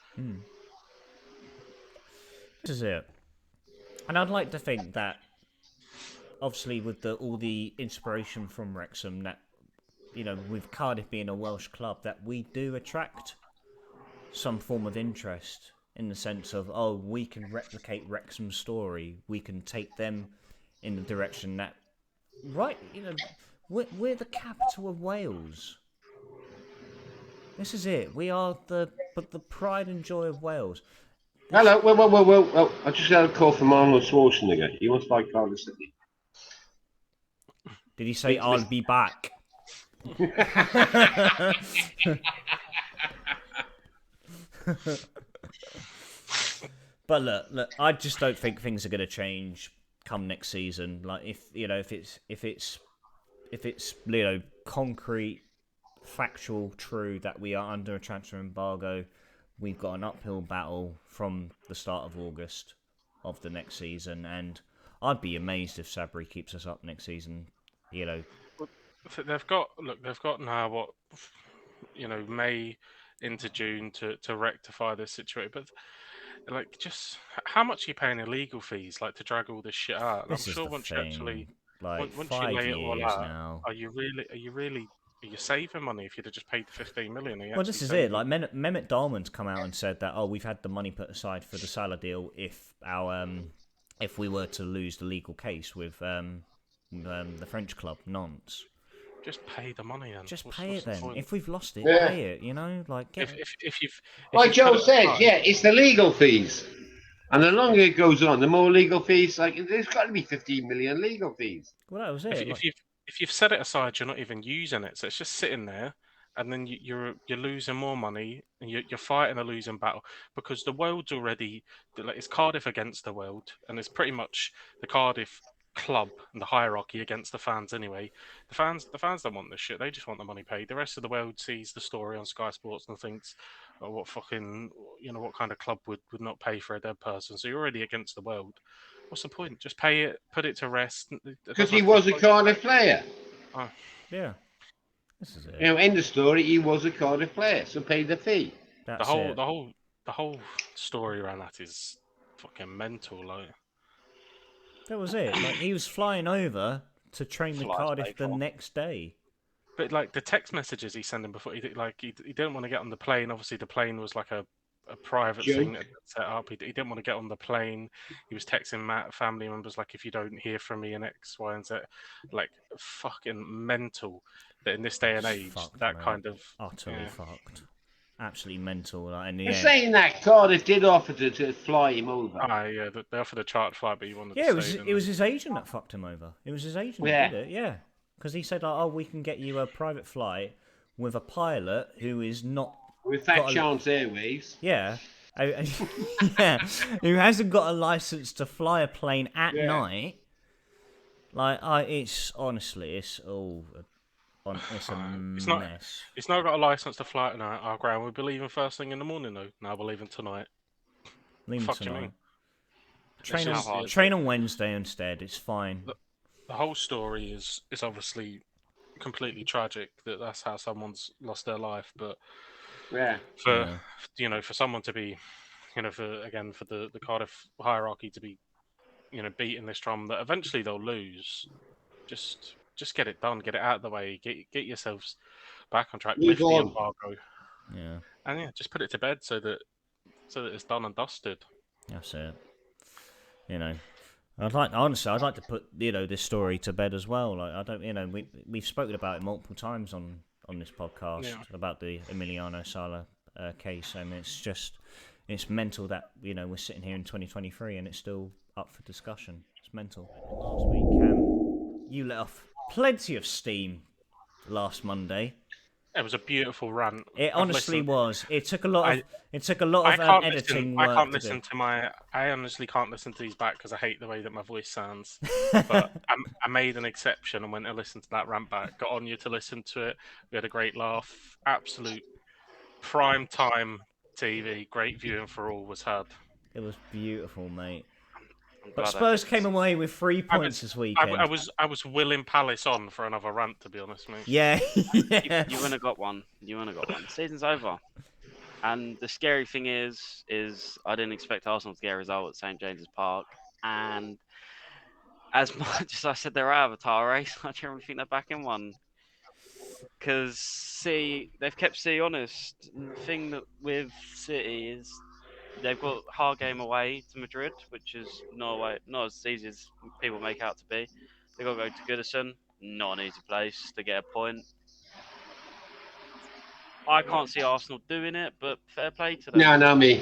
This is it. And I'd like to think that, obviously, with all the inspiration from Wrexham, that with Cardiff being a Welsh club, that we do attract some form of interest in the sense of, we can replicate Wrexham's story. We can take them in the direction that, we're the capital of Wales. This is it. We are the pride and joy of Wales. Hello, well, I just got a call from Arnold Schwarzenegger. He wants to buy Cardiff City. Did he say, I'll be back? But look, I just don't think things are going to change come next season. Like if it's concrete, factual, true that we are under a transfer embargo, we've got an uphill battle from the start of August of the next season, and I'd be amazed if Sabri keeps us up next season. They've got now May into June to rectify this situation, but just how much are you paying in legal fees to drag all this shit out? This I'm is sure the once thing. you actually once 5 you lay it all years out, now. are you saving money if you'd have just paid the 15 million? Well, this is it. Like Mehmet Dalman's come out and said that we've had the money put aside for the Salah deal if we were to lose the legal case with the French club Nantes. Just pay the money then. Just pay it then. If we've lost it, Yeah. pay it. If you've Like Joe put it said, aside- yeah, it's the legal fees. And the longer it goes on, the more legal fees. There's got to be 15 million legal fees. Well, that was it. if you've set it aside, you're not even using it, so it's just sitting there, and then you're losing more money, and you're fighting a losing battle because the world's already it's Cardiff against the world, and it's pretty much the Cardiff club and the hierarchy against the fans anyway. The fans don't want this shit. They just want the money paid. The rest of the world sees the story on Sky Sports and thinks, oh, what fucking, what kind of club would not pay for a dead person? So you're already against the world. What's the point? Just pay it, put it to rest. Because he was a Cardiff player. Oh, Yeah. This is it. End of story. He was a Cardiff player, so pay the fee. That's the it. whole story around that is fucking mental. Like, That was it. Like, he was flying over to train with Flies Cardiff paid the for. next day. but like the text messages he sent him before, he didn't want to get on the plane. Obviously, the plane was like a private thing Joke. that set up. He didn't want to get on the plane. He was texting family members like, if you don't hear from me in X, Y, and Z, like fucking mental. That in this day and It's age, fucked, that mate. kind of Utterly yeah. fucked. Absolutely mental. Like, in the But end. saying that, Cardiff did offer to fly him over. Yeah, they offered a charter flight, but he wanted Yeah, to it was stay. it was his agent that fucked him over. It was his agent Yeah. that did it. Yeah, because he said, like, "Oh, we can get you a private flight with a pilot who is not With Fat got a- Chance Airways. yeah, yeah, who hasn't got a license to fly a plane at Yeah. night." Like, it's honestly, it's all, it's a It's not- mess. He's now got a license to fly tonight. Our ground. We'll be leaving first thing in the morning, though. Now we're leaving tonight. Leave Fuck do you tonight. mean? Train It's on, just- train on Wednesday instead. It's fine. The whole story is obviously completely tragic. That's how someone's lost their life. But Yeah. for for someone to be, for the Cardiff hierarchy to be, beating this drum that eventually they'll lose. Just get it done. Get it out of the way. Get yourselves back on track. Move Lift the on. embargo. Yeah, And just put it to bed so that it's done and dusted. that's it. I'd like to put this story to bed as well. Like, I don't, we've spoken about it multiple times on this podcast Yeah. about the Emiliano Sala case, and it's mental that we're sitting here in 2023 and it's still up for discussion. It's mental. Last week, you let off plenty of steam last Monday. It was a beautiful rant. It I've honestly listened- was. It took a lot I- of editing I work can't to listen do. to I honestly can't listen to these back because I hate the way that my voice sounds. But I made an exception and went to listen to that rant back. Got Anya to listen to it. We had a great laugh. Absolute prime time TV. Great viewing for all was had. It was beautiful, mate. I'm But glad I Spurs could- came away with 3 points this weekend. I was willing Palace on for another rant, to be honest, mate. Yeah, yeah. You wouldn't have got one. You wouldn't have got one. Season's over. And the scary thing is I didn't expect Arsenal to get a result at St James's Park. And as much as I said they're out of a title race, I generally think they're back in one. Because they've kept City honest. And the thing that with City is they've got a hard game away to Madrid, which is not as easy as people make out to be. They've got to go to Goodison, not an easy place to get a point. I can't see Arsenal doing it, but fair play to them. No, not me.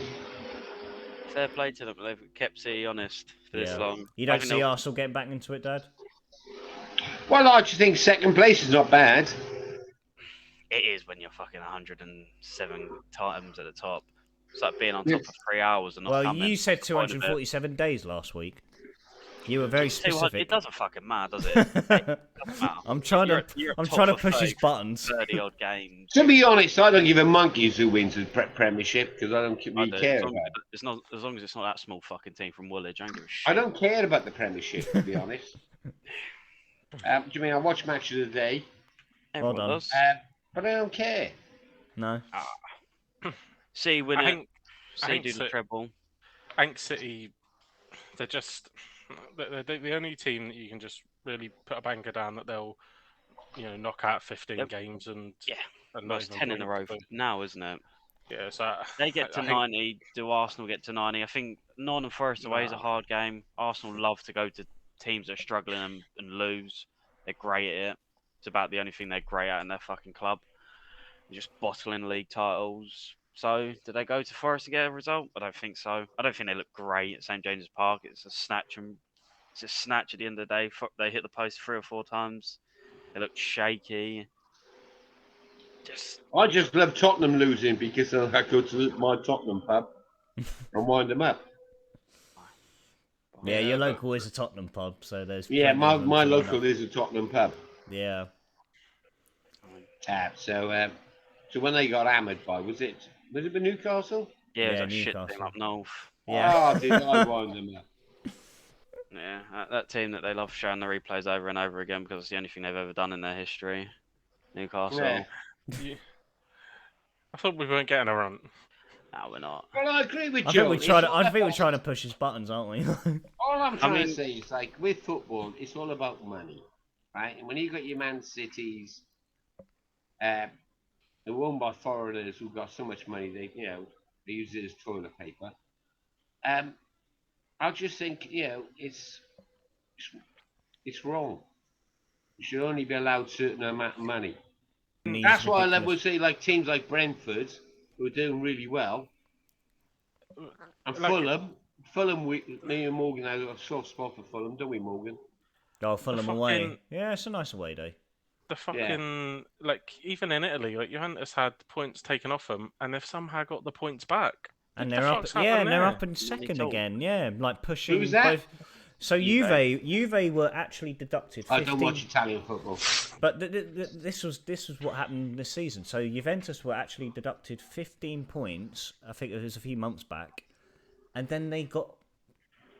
Fair play to them. They've kept City honest for this Yeah. long. You I don't think see they'll- Arsenal getting back into it, Dad? Well, I just think second place is not bad. It is when you're fucking 107 times at the top. It's like being on top for 3 hours and not Well, coming. you said It's quite a bit. 247 days last week. You were very Tell you what, specific. it doesn't fucking matter, does it? It doesn't matter. I'm trying You're- to you're I'm top trying to for push his 30 buttons. 30 odd games. To be honest, I don't give a monkeys who wins the Premiership because I don't I really do, care as about long it. as, it's not, as long as it's not that small fucking team from Woolwich, I don't give a shit. I don't care about the Premiership, to be honest. Do you mean I watch Match of the Day? Everyone done. does. But I don't care. No. See, win I it. think See, do the so. treble. I think City, they're just they're the only team that you can just really put a banker down that they'll, knock out 15 Yep. games and Yeah. and Well, not it's even 10 in a row blink. So, now, isn't it? yeah, so They get to I think- 90. Do Arsenal get to 90? I think Nottingham Forest away is a Nah. hard game. Arsenal love to go to teams that are struggling and lose. They're great at it. It's about the only thing they're great at in their fucking club. They're just bottling league titles. So, did they go to Forest to get a result? I don't think so. I don't think they look great at St James's Park. It's a snatch at the end of the day. They hit the post 3 or 4 times. They look shaky. I just love Tottenham losing because I go to my Tottenham pub and wind them up. Yeah, your but- local is a Tottenham pub, so there's Yeah, plenty of them my to line local up. is a Tottenham pub. Yeah. So when they got hammered by, was it Newcastle? Yeah, it was Yeah, a shit team Newcastle. up north. Yeah. Oh, did I wind them up? Yeah, that team that they love showing the replays over and over again because it's the only thing they've ever done in their history. Newcastle. Yeah. Yeah. I thought we weren't getting a run. No, we're not. Well, I agree with I Joe. think we're trying to push his buttons, aren't we? All I'm trying mean- to say is, like, with football, it's all about money, right? And when you got your Man Cities, they're owned by foreigners who've got so much money they use it as toilet paper. I just think it's wrong. You should only be allowed a certain amount of money. These That's why I would ridiculous- say, like, teams like Brentford, who are doing really well, and Like- Fulham, me and Morgan have got a soft spot for Fulham, don't we, Morgan? Oh, Fulham away. fucking- Yeah, it's a nice away day. The fucking even in Italy, like Juventus had points taken off them, and they've somehow got the points back. And What the they're up. fuck's Yeah, happened and they're there? up in second talk. again. Yeah, like pushing Who's that? both. So Juve were actually deducted 15. I don't watch Italian football. But this was what happened this season. So Juventus were actually deducted 15 points. I think it was a few months back, and then they got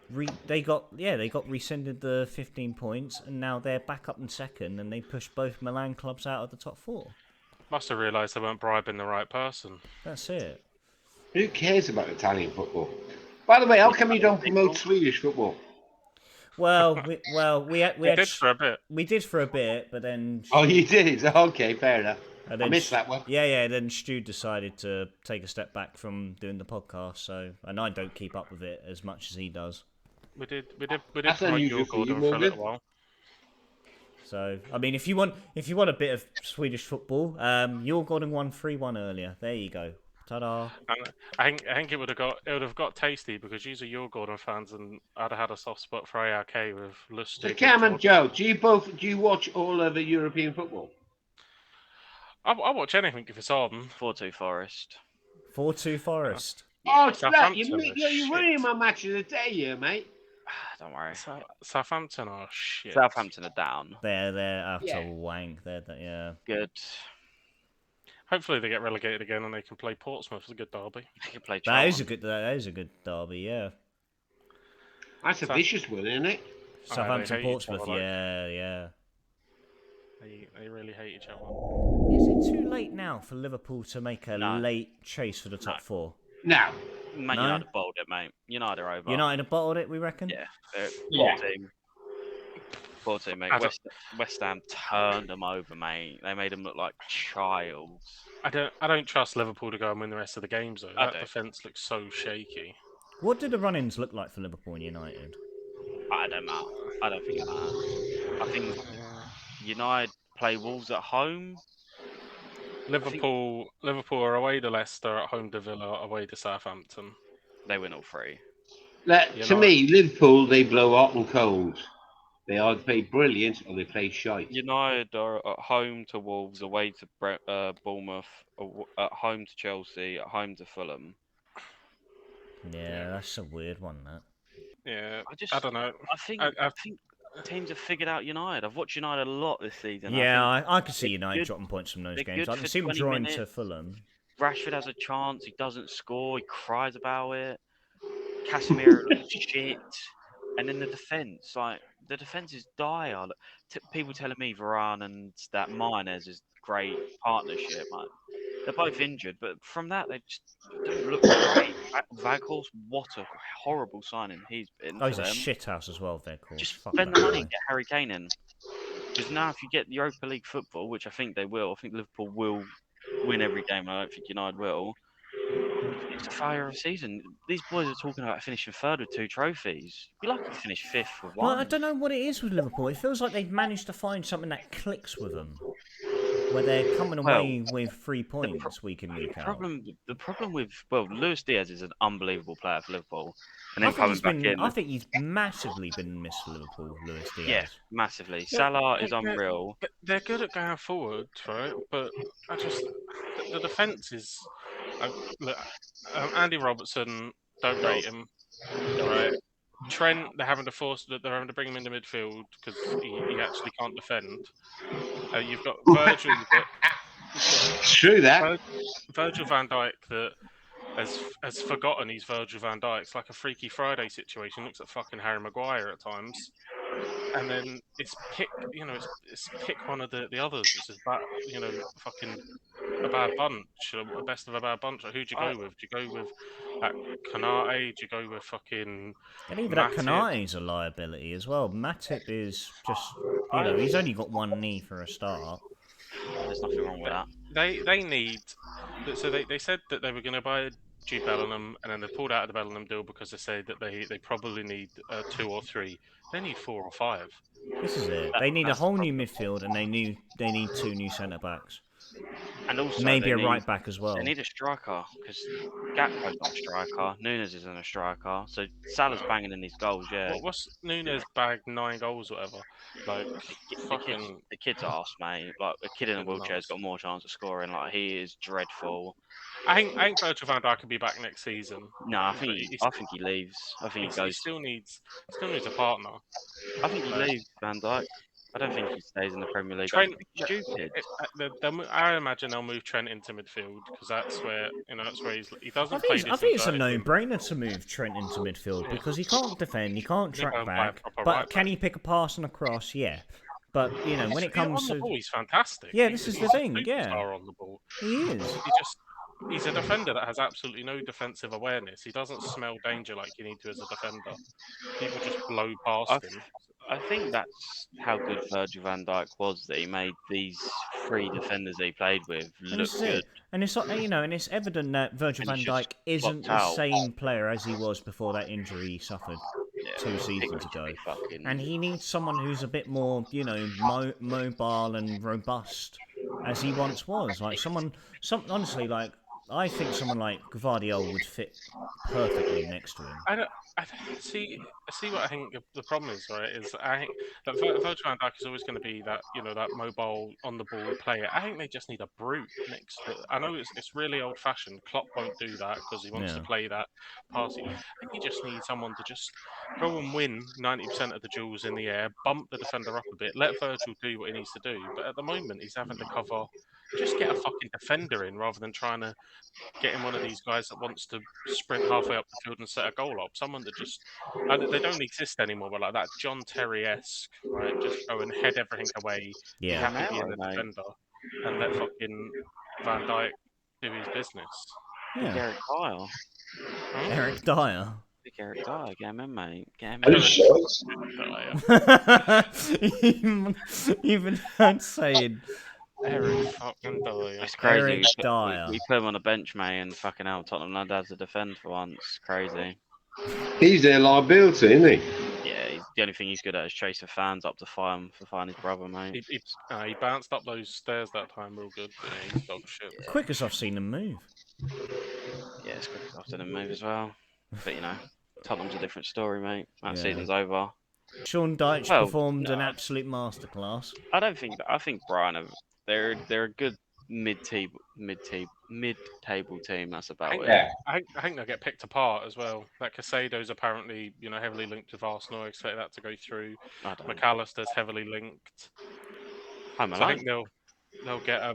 rescinded the 15 points, and now they're back up in second, and they pushed both Milan clubs out of the top four. Must have realised they weren't bribing the right person. That's it. Who cares about Italian football? By the way, how come you don't promote Swedish football? Well, we Did for a bit. we did for a bit, but then Oh, you did? Okay, fair enough. and I then missed that one. Yeah. Then Stu decided to take a step back from doing the podcast. So, and I don't keep up with it as much as he does. We did That's promote unusual your for you, Gordon for a Morgan. little while. So, I mean, if you want a bit of Swedish football, your Gordon won 3-1 earlier. There you go. Ta-da. And I think it would have got tasty because you're your Gordon fans, and I'd have had a soft spot for ARK with Lustig. So, Cam and Joe, do you watch all of the European football? I watch anything if it's on. 4-2 Forest. 4-2 Forest. Oh, Southampton you're are ruining shit. my match of the day here, mate. Don't worry. Southampton are shit. Southampton are down. They're utter Yeah. wank. Yeah. Good. Hopefully they get relegated again and they can play Portsmouth as a good derby. They can play That is Charlton. that is a good derby. Yeah. That's a vicious one, isn't it? Southampton, hate each Portsmouth. other, like. Yeah. They really hate each other. Is it too late now for Liverpool to make a No. late chase for the top No. four? No. Man No? United bowled it, mate. United are over. United have bottled it, we reckon. Yeah. They're Yeah. poor team. Poor team, mate. I don't- West Ham turned them over, mate. They made them look like childs. I don't trust Liverpool to go and win the rest of the games though. I That do. defence looks so shaky. What did the run-ins look like for Liverpool and United? I don't matter. I don't think it matters. I think United play Wolves at home. Liverpool are away to Leicester, at home to Villa, away to Southampton. They win all three. To me, Liverpool, they blow hot and cold. They either play brilliant or they play shite. United are at home to Wolves, away to Bournemouth, at home to Chelsea, at home to Fulham. Yeah, that's a weird one, that. Yeah, I I don't know. I think I- I think teams have figured out United. I've watched United a lot this season. Yeah, I I could see they're United good- dropping points from those they're games. good I can for see them 20 drawing to minutes. Fulham. think Rashford has a chance. He doesn't score. He cries about it. Casemiro looks shit. And then the defence, the defence is dire. People telling me Varane and that Martinez is great partnership. They're both injured, but from that they just don't look great. Vaghorst, what a horrible signing he's been. Oh, he's for a them. shithouse as well, they're called. Just Fuck spend that the money guy. and get Harry Kane in. Because now, if you get Europa League football, which I think they will, I think Liverpool will win every game. I don't think United will. It's a failure of a season. These boys are talking about finishing third with 2 trophies. You'd be lucky to finish 5th with Well, one. I don't know what it is with Liverpool. It feels like they've managed to find something that clicks with them, where they're coming away with 3 points week in, week out. The problem with Luis Diaz is an unbelievable player for Liverpool, and I then think, coming he's back been, in, I think he's massively been missed for Liverpool, Luis Diaz. yeah, massively. Salah is unreal. They're good at going forward, right? But the defence is. Look, Andy Robertson, don't rate him, right? Trent, they're having to bring him into midfield because he actually can't defend. You've got Virgil It's true that. Virgil van Dijk that has forgotten he's Virgil van Dijk. It's like a Freaky Friday situation. Looks like fucking Harry Maguire at times. And then it's pick one of the others. It's just fucking a bad bunch, a best of a bad bunch. Like, who'd you go with? Do you go with that Kanate? Do you go with fucking And even that Matip? Kanate's a liability as well. Matip is just, he's only got one knee for a start. There's nothing wrong with that. They need. So they said that they were going to buy Jude Bellingham, and then they pulled out of the Bellingham deal because they said that they probably need 2 or 3. They need 4 or 5. This is it. They need a whole new midfield, and they need 2 new centre backs. And also Maybe a right back as well. They need a striker because Gakpo's not a striker. Nunes isn't a striker. So Salah's banging in these goals. Yeah. What's Nunes bagged 9 goals, whatever? Like the kid's arse, mate. Like a kid in a wheelchair's got more chance of scoring. Like he is dreadful. I think Virgil van Dijk could be back next season. No, I think he leaves. I think he goes. He still needs a partner. I think he leaves, Van Dijk. I don't think he stays in the Premier League. Trent, stupid. I imagine they'll move Trent into midfield because that's where he doesn't play. I think it's a no-brainer to move Trent into midfield because he can't defend, he can't track back, but can he pick a pass and a cross? Yeah. But when it comes to, he's fantastic. Yeah, this is the thing. Yeah, on the ball. He is. He's a defender that has absolutely no defensive awareness. He doesn't smell danger like you need to as a defender. People just blow past him. I think that's how good Virgil van Dijk was, that he made these 3 defenders he played with look good. And it's and it's evident that Virgil van Dijk isn't the same player as he was before that injury he suffered 2 seasons ago. And he needs someone who's a bit more, mobile and robust as he once was. Like honestly, like I think someone like Gvardiol would fit perfectly next to him. I see what I think the problem is, right? Is I think that Virgil van Dijk is always going to be that that mobile on the ball player. I think they just need a brute next to it. I know it's really old fashioned. Klopp won't do that because he wants to play that passing. I think he just needs someone to just go and win 90% of the duels in the air, bump the defender up a bit, let Virgil do what he needs to do. But at the moment, he's having to cover. Just get a fucking defender in rather than trying to get in one of these guys that wants to sprint halfway up the field and set a goal up. Someone that just they don't exist anymore, but like that John Terry-esque, right? Just go and head everything away. Yeah, be happy being the defender and let fucking Van Dijk do his business. Yeah. Eric Dyer. Eric Dyer. Eric Dyer, get him in, mate. Get him in. Even saying. Eric fucking Dyer. It's crazy. Eric Dyer. We put him on the bench, mate, and fucking hell, Tottenham Lad has to defend for once. Crazy. He's their liability, isn't he? Yeah, the only thing he's good at is chasing fans up to find his brother, mate. He bounced up those stairs that time real good. Yeah, he's dog shit. Quickest I've seen him move. Yeah, it's quick I've seen him move as well. But Tottenham's a different story, mate. That season's over. Sean Dyche performed an absolute masterclass. I think Brighton they're a good mid-table team. That's about it. I think they'll get picked apart as well. That Casado's apparently heavily linked with Arsenal. I expect that to go through. McAllister's heavily linked. I think they'll get I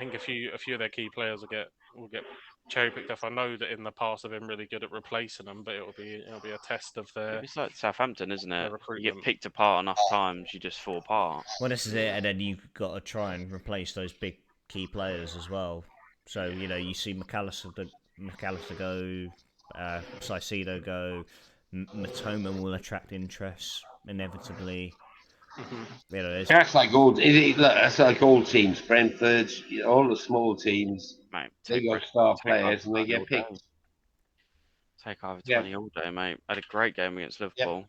think a few of their key players will get cherry picked off. I know that in the past they've been really good at replacing them, but it'll be a test of their. It's like Southampton, isn't it? You get picked apart enough times, you just fall apart. Well, this is it, and then you've got to try and replace those big key players as well. So you see McAllister go, Caicedo go, Matoma will attract interest inevitably. Mm-hmm. That's like all teams. Brentford, all the small teams. Mate, they got star players and they get picked. Take over 20 all day, mate. Had a great game against Liverpool.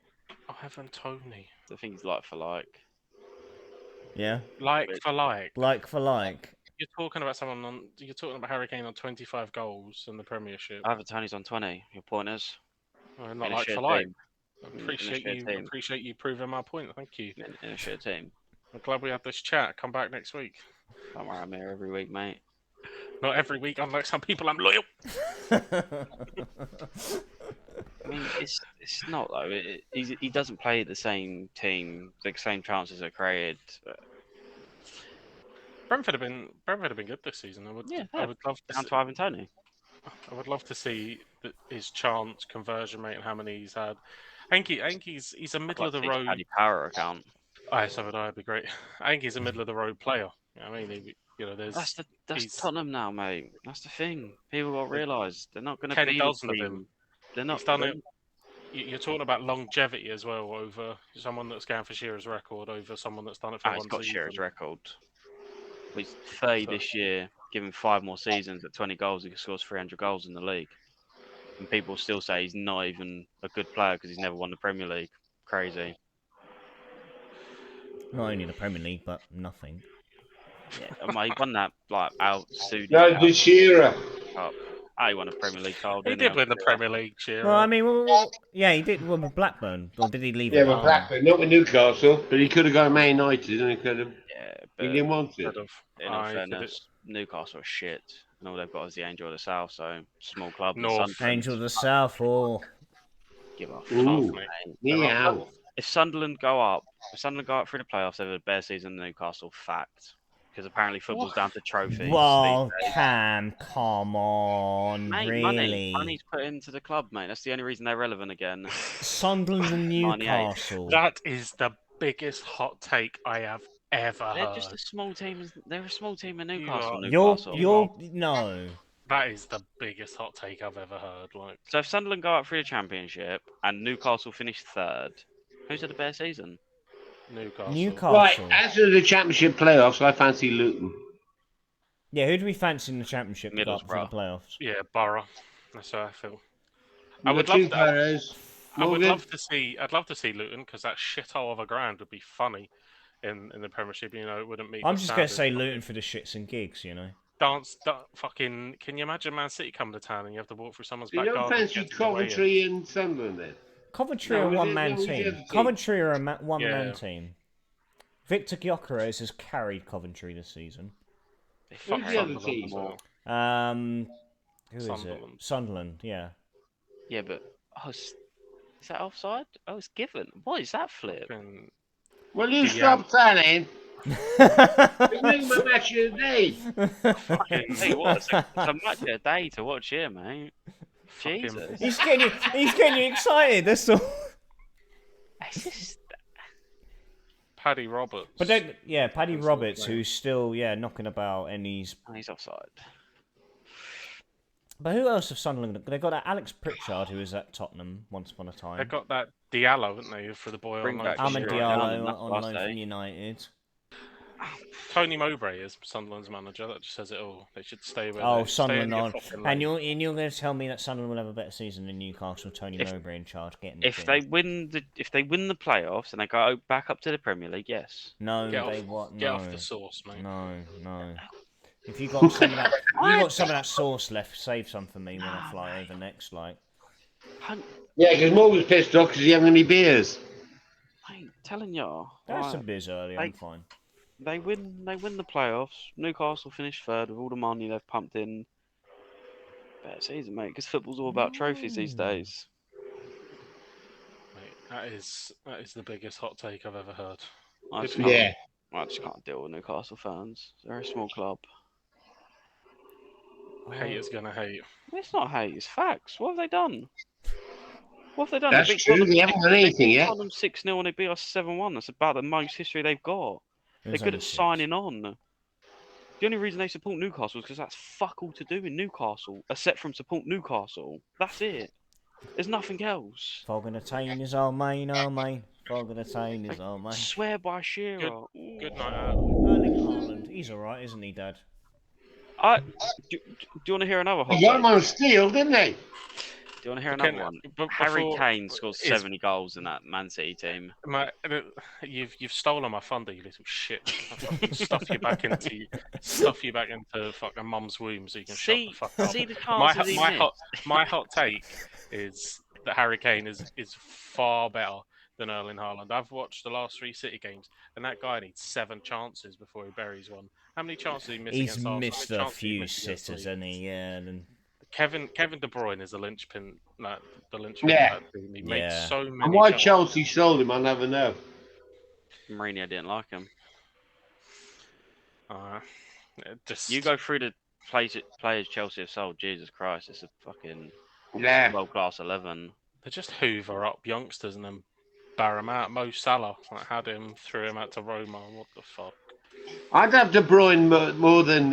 Ivan Toney. I think he's like for like. Yeah. Like for like. Like for like. You're talking about Harry Kane on 25 goals in the Premiership. Ivan Toney's on 20. Your point is. Not like for like. Appreciate you proving my point. Thank you. In a shit team. I'm glad we had this chat. Come back next week. Don't worry, I'm here every week, mate. Not every week, unlike some people. I'm loyal. I mean, it's not though. He doesn't play the same team. The same chances are created. Brentford have been good this season. I would love to Down see, to Ivan Toney. I would love to see his chance conversion rate and how many he's had. I think he's a middle of the road. Paddy Power account. So would I. It'd be great. I think he's a middle of the road player. I mean, there's That's Tottenham now, mate. That's the thing. People got to realise they're not going to Ken be does the love team. him. They're not. He's done it. You're talking about longevity as well over someone that's going for Shearer's record over someone that's done it for He's one got season. Shearer's record. He's 30 So- this year. Give him 5 more seasons at 20 goals, he scores 300 goals in the league. And people still say he's not even a good player because he's never won the Premier League. Crazy. Not only the Premier League, but nothing. Yeah, he won that out Saudi. No, the Shearer. Cup. He won a Premier League title. He did win the Premier League, Shearer. Well, I mean, yeah, he did with Blackburn, or did he leave Yeah, it? with Blackburn, not with Newcastle, but he could have gone Man United and he could have. Yeah, He but didn't want it. Could have. in all fairness, Newcastle are shit. And all they've got is the Angel of the South, so small club. and North. Sunderland Angel of the South, or give up. Ooh. Mate. Meow. If Sunderland go up through the playoffs, they have a better season than Newcastle. Fact, because apparently football's down to trophies. well, these days. Cam, come on, Mate, really? money's put into the club, mate. That's the only reason they're relevant again. Sunderland and 98. Newcastle. That is the biggest hot take I have ever They're heard. just a small team. They're a small team in You Newcastle. are- Newcastle. You're no. That is the biggest hot take I've ever heard. Like, So if Sunderland go up through the Championship and Newcastle finish third, who's had a better season? Newcastle. Right, as to the Championship playoffs, I fancy Luton. Yeah, who do we fancy in the Championship to go up for the Middlesbrough. playoffs? Yeah, Borough. That's how I feel. I would love that. I would Morgan. love to see. I'd love to see Luton because that shithole of a ground would be funny in the Premiership. It wouldn't meet. I'm the just gonna standards. say Luton for the shits and gigs, you know. Fucking. Can you imagine Man City come to town and you have to walk through someone's You back don't garden? to fancy get to the weigh-in? Coventry and Sunderland then? Coventry No, are a was it- one-man no, was the team. other team? Coventry are a one-man Yeah. team. Victor Gyökeres has carried Coventry this season. They Who's fuck the other Sunderland team? as well. Who is it? Sunderland. Sunderland, yeah. Yeah, but is that offside? Oh, it's given. What is that flip? Fucking- Will you Yeah. stop saying? It's not my match of the day. Hey, what? It's a match of a day to watch here, mate. Jesus. he's getting you excited. That's all. It's just... Paddy Roberts. But then, yeah, Paddy That's Roberts, okay. who's still knocking about, and he's. He's offside. But who else have Sunderland? They got that Alex Pritchard, who was at Tottenham once upon a time. They've got that Diallo, haven't they, for the boy Bring on back loan. Ahmed Sure, Diallo that's on last loan day. from United. Tony Mowbray is Sunderland's manager. That just says it all. They should stay where Oh, they Sunderland stay in on. your fucking And lane. you're going to tell me that Sunderland will have a better season than Newcastle? Tony Mowbray in charge, getting the If thing. they win the playoffs and they go back up to the Premier League, yes. No, Get they off- what? Get No, off the sauce, mate. no. If you got some of that, you got some of that sauce left. Save some for me when I fly over next. Like, Yeah, because Morgan's pissed off because he hasn't any beers. I'm telling you. there's some beers early. I'm Like- fine. They win the playoffs. Newcastle finish third with all the money they've pumped in. Better season, mate, because football's all about trophies these days. Mate, that is the biggest hot take I've ever heard. I just Good can't, Yeah. I just can't deal with Newcastle fans. They're a small club. Haters gonna hate. It's not hate, it's facts. What have they done? What have they done? That's They beat true, Tottenham they haven't done anything yet. Tottenham 6-0 and they beat us 7-1. That's about the most history they've got. It They're was good only at six. signing on. The only reason they support Newcastle is because that's fuck all to do in Newcastle, except from support Newcastle. That's it. There's nothing else. Fogging is our main, Fogging is our main. Swear by Shearer. Good night out. Erling Haaland, he's alright, isn't he, Dad? Do you want to hear another hot They got take? him on steel, didn't they? Do you want to hear Okay, another one? but Harry before- Kane scores is- 70 goals in that Man City team. You've stolen my thunder, you little shit. I'll fucking stuff you back into fucking mum's womb so you can See, shut the fuck up. see the My, chances he my missed? hot take is that Harry Kane is far better than Erling Haaland. I've watched the last 3 City games, and that guy needs 7 chances before he buries one. How many chances did he miss He's against Arsenal? missed How many a chances did he few miss against sitters, Leeds? hasn't he? Yeah. And Kevin De Bruyne is the linchpin. The linchpin Yeah. of that team. He Yeah. makes so many. And why goals. Chelsea sold him, I never know. Mourinho didn't like him. Just You go through the players Chelsea have sold. Jesus Christ, it's a fucking Yeah. world class 11. They just hoover up youngsters and then bar him out. Mo Salah had him, threw him out to Roma. What the fuck? I'd have De Bruyne more than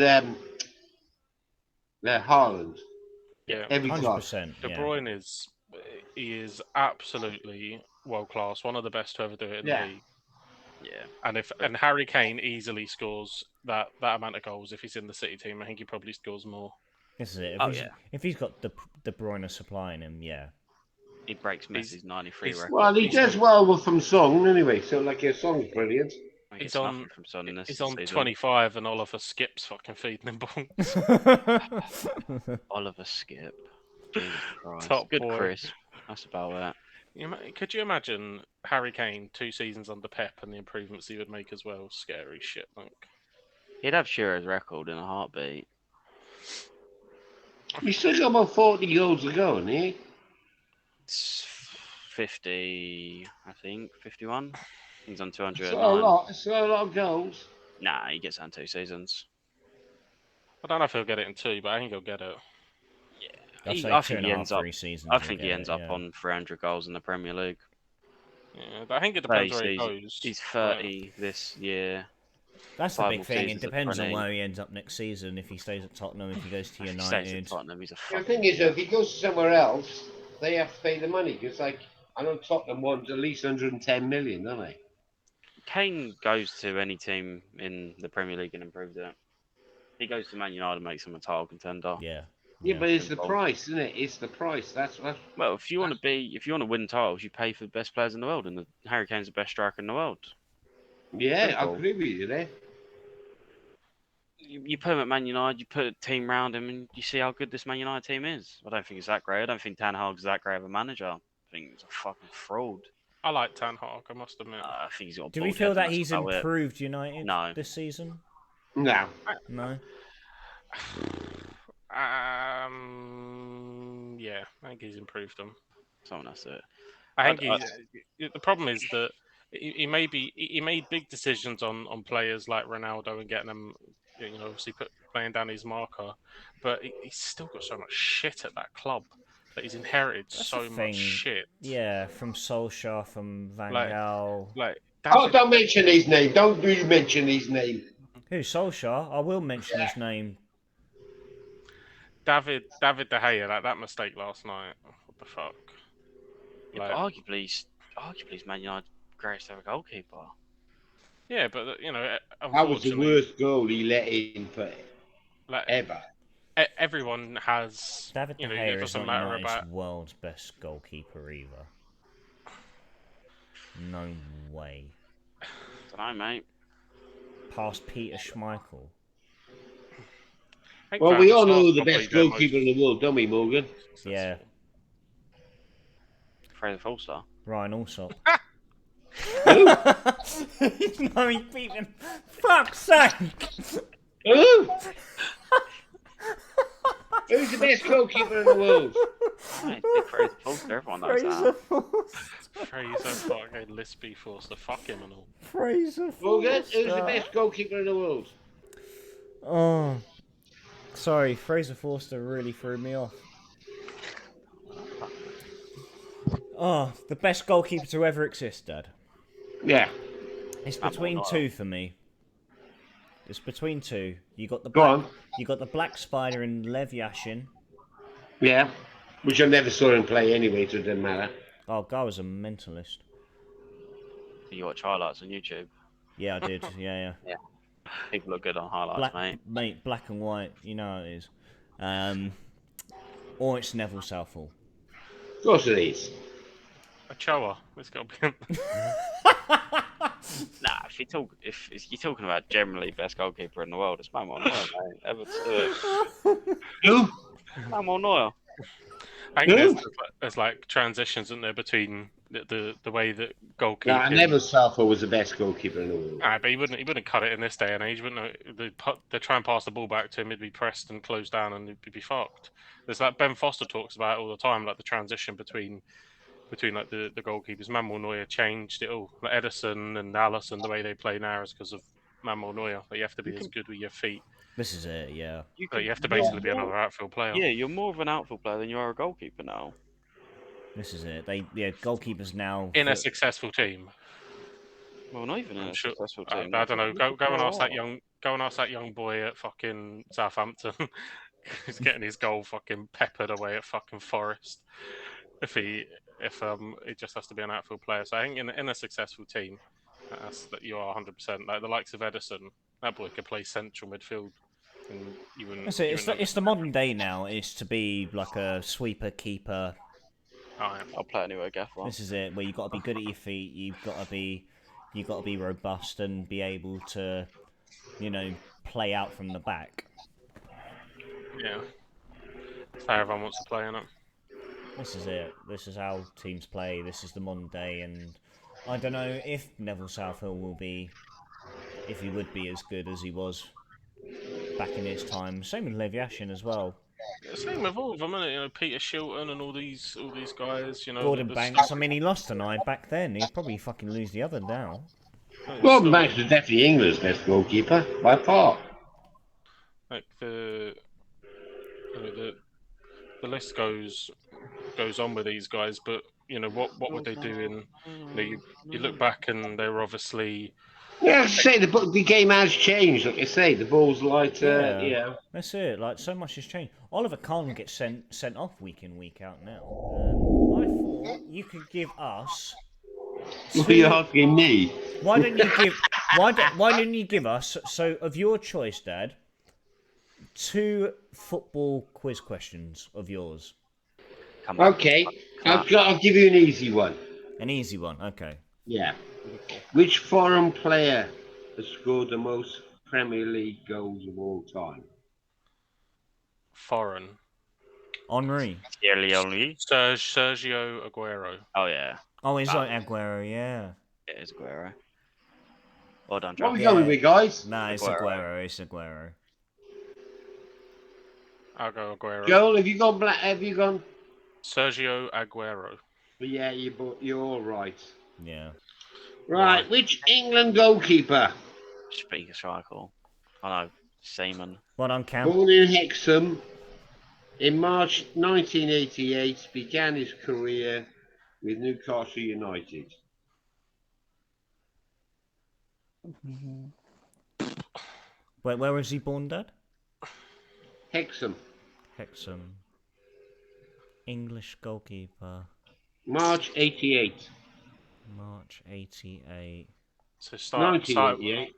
Haaland. Yeah, Every time. 100%. De Yeah. Bruyne is absolutely world class. One of the best to ever do it in the league. Yeah. And Harry Kane easily scores that amount of goals if he's in the City team. I think he probably scores more. This is it. If he's got De Bruyne supplying him, yeah. He breaks Messi's 93 record. Well, he does well from Song anyway. So like his song's brilliant. He's on. From Son in this He's on season. 25, and Oliver Skip's fucking feeding him balls. Oliver Skip. Jesus Christ. Top Good boy. Chris. That's about it. Could you imagine Harry Kane 2 seasons under Pep and the improvements he would make as well? Scary shit, like. He'd have Shearer's record in a heartbeat. He's still got about 40 goals to go, hasn't he? It's 50, I think, 51. He's on It's 209. not a lot. It's not a lot of goals. Nah, he gets on 2 seasons. I don't know if he'll get it in 2, but I think he'll get it. I'd say I 2 think and he a half, ends up. 3 seasons. I he'll think get he ends it, up yeah. on 300 goals in the Premier League. Yeah, but I think it depends where he goes. He's 30 this year. That's the 5 big more thing. It seasons at depends on 20. where he ends up next season. If he stays at Tottenham, if he goes to If he stays at United. Tottenham, he's a The fucking... thing is, if he goes somewhere else, they have to pay the money. Because, like, I know Tottenham wants at least 110 million, don't they? Kane goes to any team in the Premier League and improves it. He goes to Man United and makes him a title contender. Yeah. Yeah, but it's the Simple. price, isn't it? It's the price. That's Well, if you want to win titles, you pay for the best players in the world, and Harry Kane's the best striker in the world. yeah. I Simple. agree with you there. You put him at Man United, you put a team around him, and you see how good this Man United team is. I don't think it's that great. I don't think Ten Hag's that great of a manager. I think he's a fucking fraud. I like Ten Hag, I must admit. I think he's got. Do we bullshit, feel that that's he's about it. improved United No. this season? No. No. Yeah, I think he's improved them. Someone has to. I think the problem is that he made big decisions on players like Ronaldo and getting them, obviously playing down his marker, but he's still got so much shit at that club that he's inherited That's so the thing. much shit. Yeah, from Solskjaer, from Van Like- Gaal. Like Oh, don't mention his name. Don't you mention his name. Who, Solskjaer? I will mention his name. David De Gea, that mistake last night. What the fuck? Yeah, but arguably he's Man United's greatest ever goalkeeper. Yeah, but That was the unfortunately, worst goal he let in for like, ever. everyone has. David De It Gea is doesn't not matter United's about. world's best goalkeeper either. No way. Don't know, mate. Past Peter Schmeichel. I think Well, Van we der all know Sar's the probably best their goalkeeper in most the world, don't we, Morgan? successful. Yeah. Fraser Forster. Ryan Alsop. Who? No, he beat him. Fuck's sake! Who? Who's the best goalkeeper in the world? Right, big Fraser Forster. Everyone knows that. Fraser fucking Lispy Forster. Fuck him and all. Fraser Morgan, who's the Forster. best goalkeeper in the world? Oh. Sorry, Fraser Forster really threw me off. Oh, the best goalkeeper to ever exist, Dad. Yeah. It's I'm between not. two for me. It's between two. You got the Go on. You got the Black Spider and Lev Yashin. Yeah. Which I never saw him play anyway, so it doesn't matter. Oh, guy was a mentalist. You watch highlights on YouTube. Yeah, I did. Yeah. People look good on highlights, Black, mate. black and white. You know how it is. Or it's Neville Southall. Of course it is. Ochoa. Let's go. Nah, if you're talking about generally best goalkeeper in the world, it's Manuel Neuer, mate. Everton. Who? Manuel Neuer. I think there's like transitions, isn't there, between the way that No, goalkeeping. Neville Southall was the best goalkeeper in the world. But he wouldn't cut it in this day and age, wouldn't they try and pass the ball back to him, he'd be pressed and closed down, and he'd be fucked. There's that Ben Foster talks about it all the time, like the transition between like the goalkeepers. Manuel Neuer changed it all. Like Edison and Allison, the way they play now is because of Manuel Neuer. But you have to be as good with your feet. This is it, yeah. But you have to basically be another outfield player. Yeah, you're more of an outfield player than you are a goalkeeper now. This is it. Goalkeepers now In a successful team. Well, not even in a successful team. I don't know. Go and ask that young boy at fucking Southampton who's getting his goal fucking peppered away at fucking Forest. If he just has to be an outfield player. So I think in a successful team, that you are 100%. Like the likes of Edison, that boy could play central midfield. And you wouldn't. It's the modern day now. Is to be like a sweeper, keeper. Oh, yeah. I'll play anywhere, Gaffer. This is it. Where you got to be good at your feet. You've got to be robust and be able to, play out from the back. Yeah. That's how everyone wants to play, innit? This is it. This is how teams play. This is the modern day, and I don't know if Neville Southall will be, if he would be as good as he was back in his time. Same with Lev Yashin as well. Same with all of them, innit? Peter Shilton and all these guys. Gordon Banks. I mean, he lost an eye back then. He'd probably fucking lose the other now. Gordon Banks was definitely England's best goalkeeper by far. Like the list goes on with these guys, but what would they do in? You look back and they were obviously. Yeah, I say the game has changed. Like I say, the ball's lighter. That's it. Like so much has changed. Oliver Kahn gets sent off week in, week out now. I thought you could give us. What are you asking me? Why don't you give? Why didn't you give us? So of your choice, Dad. 2 football quiz questions of yours. Okay, I'll give you an easy one. An easy one, okay. Yeah. Which foreign player has scored the most Premier League goals of all time? Foreign. Henri. Sergio Aguero. Oh, yeah. Oh, it's like Aguero, yeah. It is Aguero. Well done, What John. are we going with, guys? Nah, it's Aguero. It's Aguero. I'll go Aguero. Joel, have you gone black? Have you gone? Sergio Aguero. But yeah, you're all right. Yeah. Right, which England goalkeeper? Speaker striker. I know, Seaman. Well done, Cam. Born in Hexham in March 1988, began his career with Newcastle United. Where was he born, Dad? Hexham. Hexham. English goalkeeper. March 88. March 88. So 1988.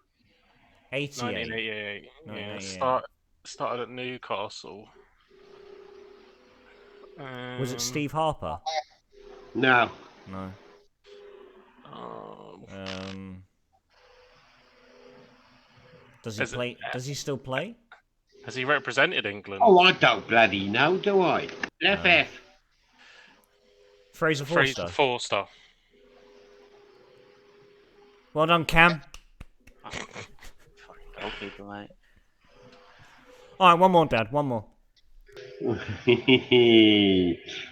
88. 1988. Started at Newcastle. Was it Steve Harper? No. No. Does he play? Does he still play? Has he represented England? Oh, I don't bloody know, do I? FF. Fraser Forster. Forster. Well done, Cam. Fucking goalkeeper, mate. All right, one more, Dad. One more.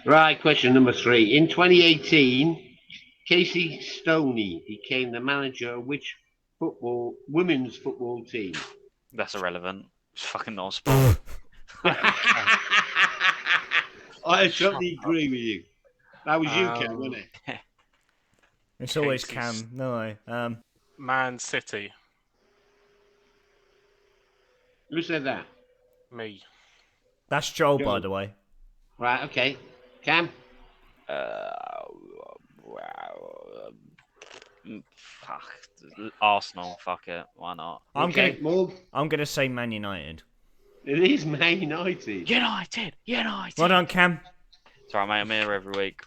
Right, question number 3. In 2018, Casey Stoney became the manager of which women's football team? That's irrelevant. It's fucking not sport. I totally agree with you. That was you, Cam, wasn't it? It's always Cam. No. Man City. Who said that? Me. That's Joel, Joel. by the way. Right, okay. Cam? Fuck. Arsenal, fuck it. Why not? I'm Morg? gonna say Man United. It is Man United. United! Well done, Cam. It's alright, mate. I'm here every week.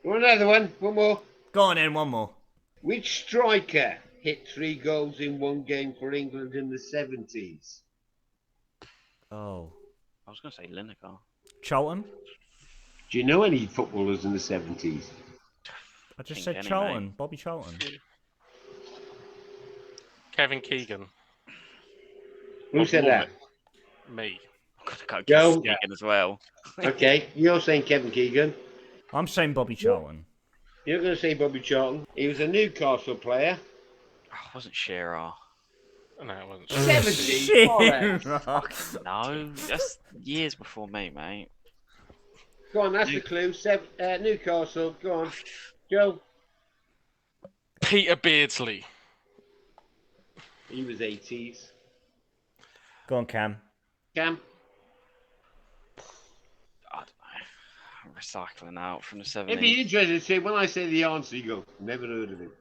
Want another one? One more. Go on then, one more. Which striker hit 3 goals in one game for England in the 70s? Oh. I was going to say Lineker. Charlton? Do you know any footballers in the 70s? I just Think said any, Charlton, mate. Bobby Charlton. Kevin Keegan. Who said that? Me. I've got to Joe? go Keegan as well. Okay, you're saying Kevin Keegan. I'm saying Bobby Charlton. You're going to say Bobby Charlton. He was a Newcastle player. Oh, it wasn't Shearer. No, it wasn't. 70s. Shit. No, that's years before me, mate. Go on, that's the clue. Newcastle. Go on, Joe. Peter Beardsley. He was 80s. Go on, Cam. Cam. I don't know. I'm recycling out from the 70s. It'd be interesting to see when I say the answer, you go, never heard of him.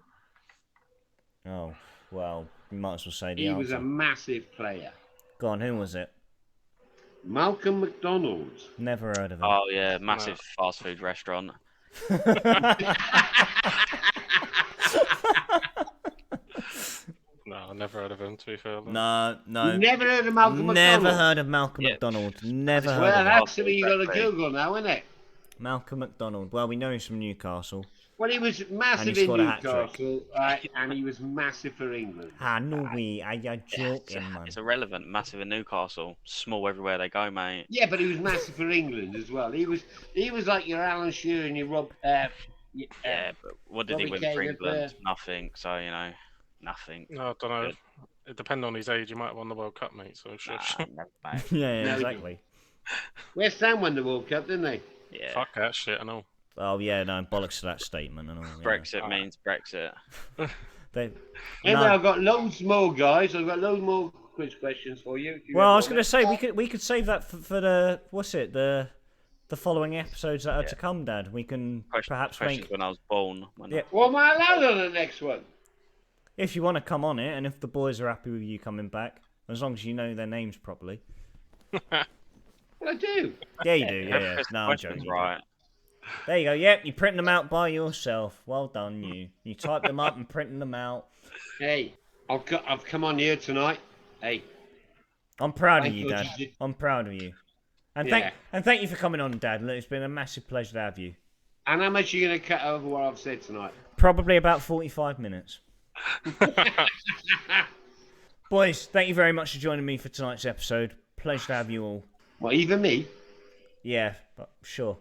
Oh, well, you might as well say the He answer. was a massive player. Go on, who was it? Malcolm McDonald. Never heard of him. Oh, yeah, massive fast food restaurant. No, I never heard of him, to be fair. No. You never heard of Malcolm Never McDonald? heard of Malcolm Yeah. McDonald. Never heard Well, of him. that's something you got to Google now, isn't it? Malcolm McDonald. Well, we know he's from Newcastle. Well, he was And massive he in scored a hat-trick. Newcastle, right, and he was massive for England. Ah, no way. Are you Yeah, joking, man? it's irrelevant. Massive in Newcastle. Small everywhere they go, mate. Yeah, but he was massive for England as well. He was like your Alan Shearer and your Rob. Yeah, but what did he Robbie win Keane for at England? Nothing. So, nothing. No, I don't know. Good. It depends on his age. He might have won the World Cup, mate. So shush. Nah, never, mate. Yeah, No, exactly. West Ham won the World Cup, didn't they? Yeah. Fuck that shit. I know. Oh, yeah, no, bollocks to that statement and all. Yeah. Brexit means Brexit. They, Anyway, no. I've got loads more, guys. I've got loads more quiz questions for you. Do you Well, I have was one? going to say we could save that for the the following episodes that are to come, Dad. We can perhaps Questions make when I was born. Yeah. Well, am I allowed on the next one? if you want to come on it, and if the boys are happy with you coming back, as long as you know their names properly. Well, I do. Yeah, you do. Yeah, yeah. First No, I'm questions, joking. right. There you go. Yep, you print them out by yourself. Well done, you. You type them up and printing them out. Hey, I've come on here tonight. Hey, I'm proud of Thank you, you, Dad. Gigi. I'm proud of you. And Yeah. thank you for coming on, Dad. Look, it's been a massive pleasure to have you. and how much are you going to cut over what I've said tonight? Probably about 45 minutes. Boys, thank you very much for joining me for tonight's episode. Pleasure to have you all. Well, even me. Yeah, but sure.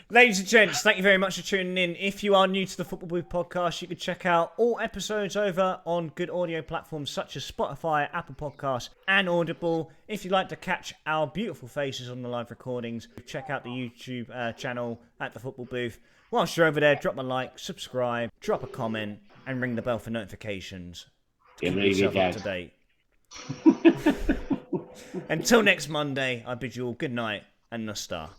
Ladies and gents, thank you very much for tuning in. If you are new to the Football Booth podcast, you can check out all episodes over on good audio platforms such as Spotify, Apple Podcasts, and Audible. If you'd like to catch our beautiful faces on the live recordings, check out the YouTube channel at the Football Booth. Whilst you're over there, drop a like, subscribe, drop a comment, and ring the bell for notifications. Yeah, Keep really yourself up good. to date. Until next Monday, I bid you all good night and Nostar.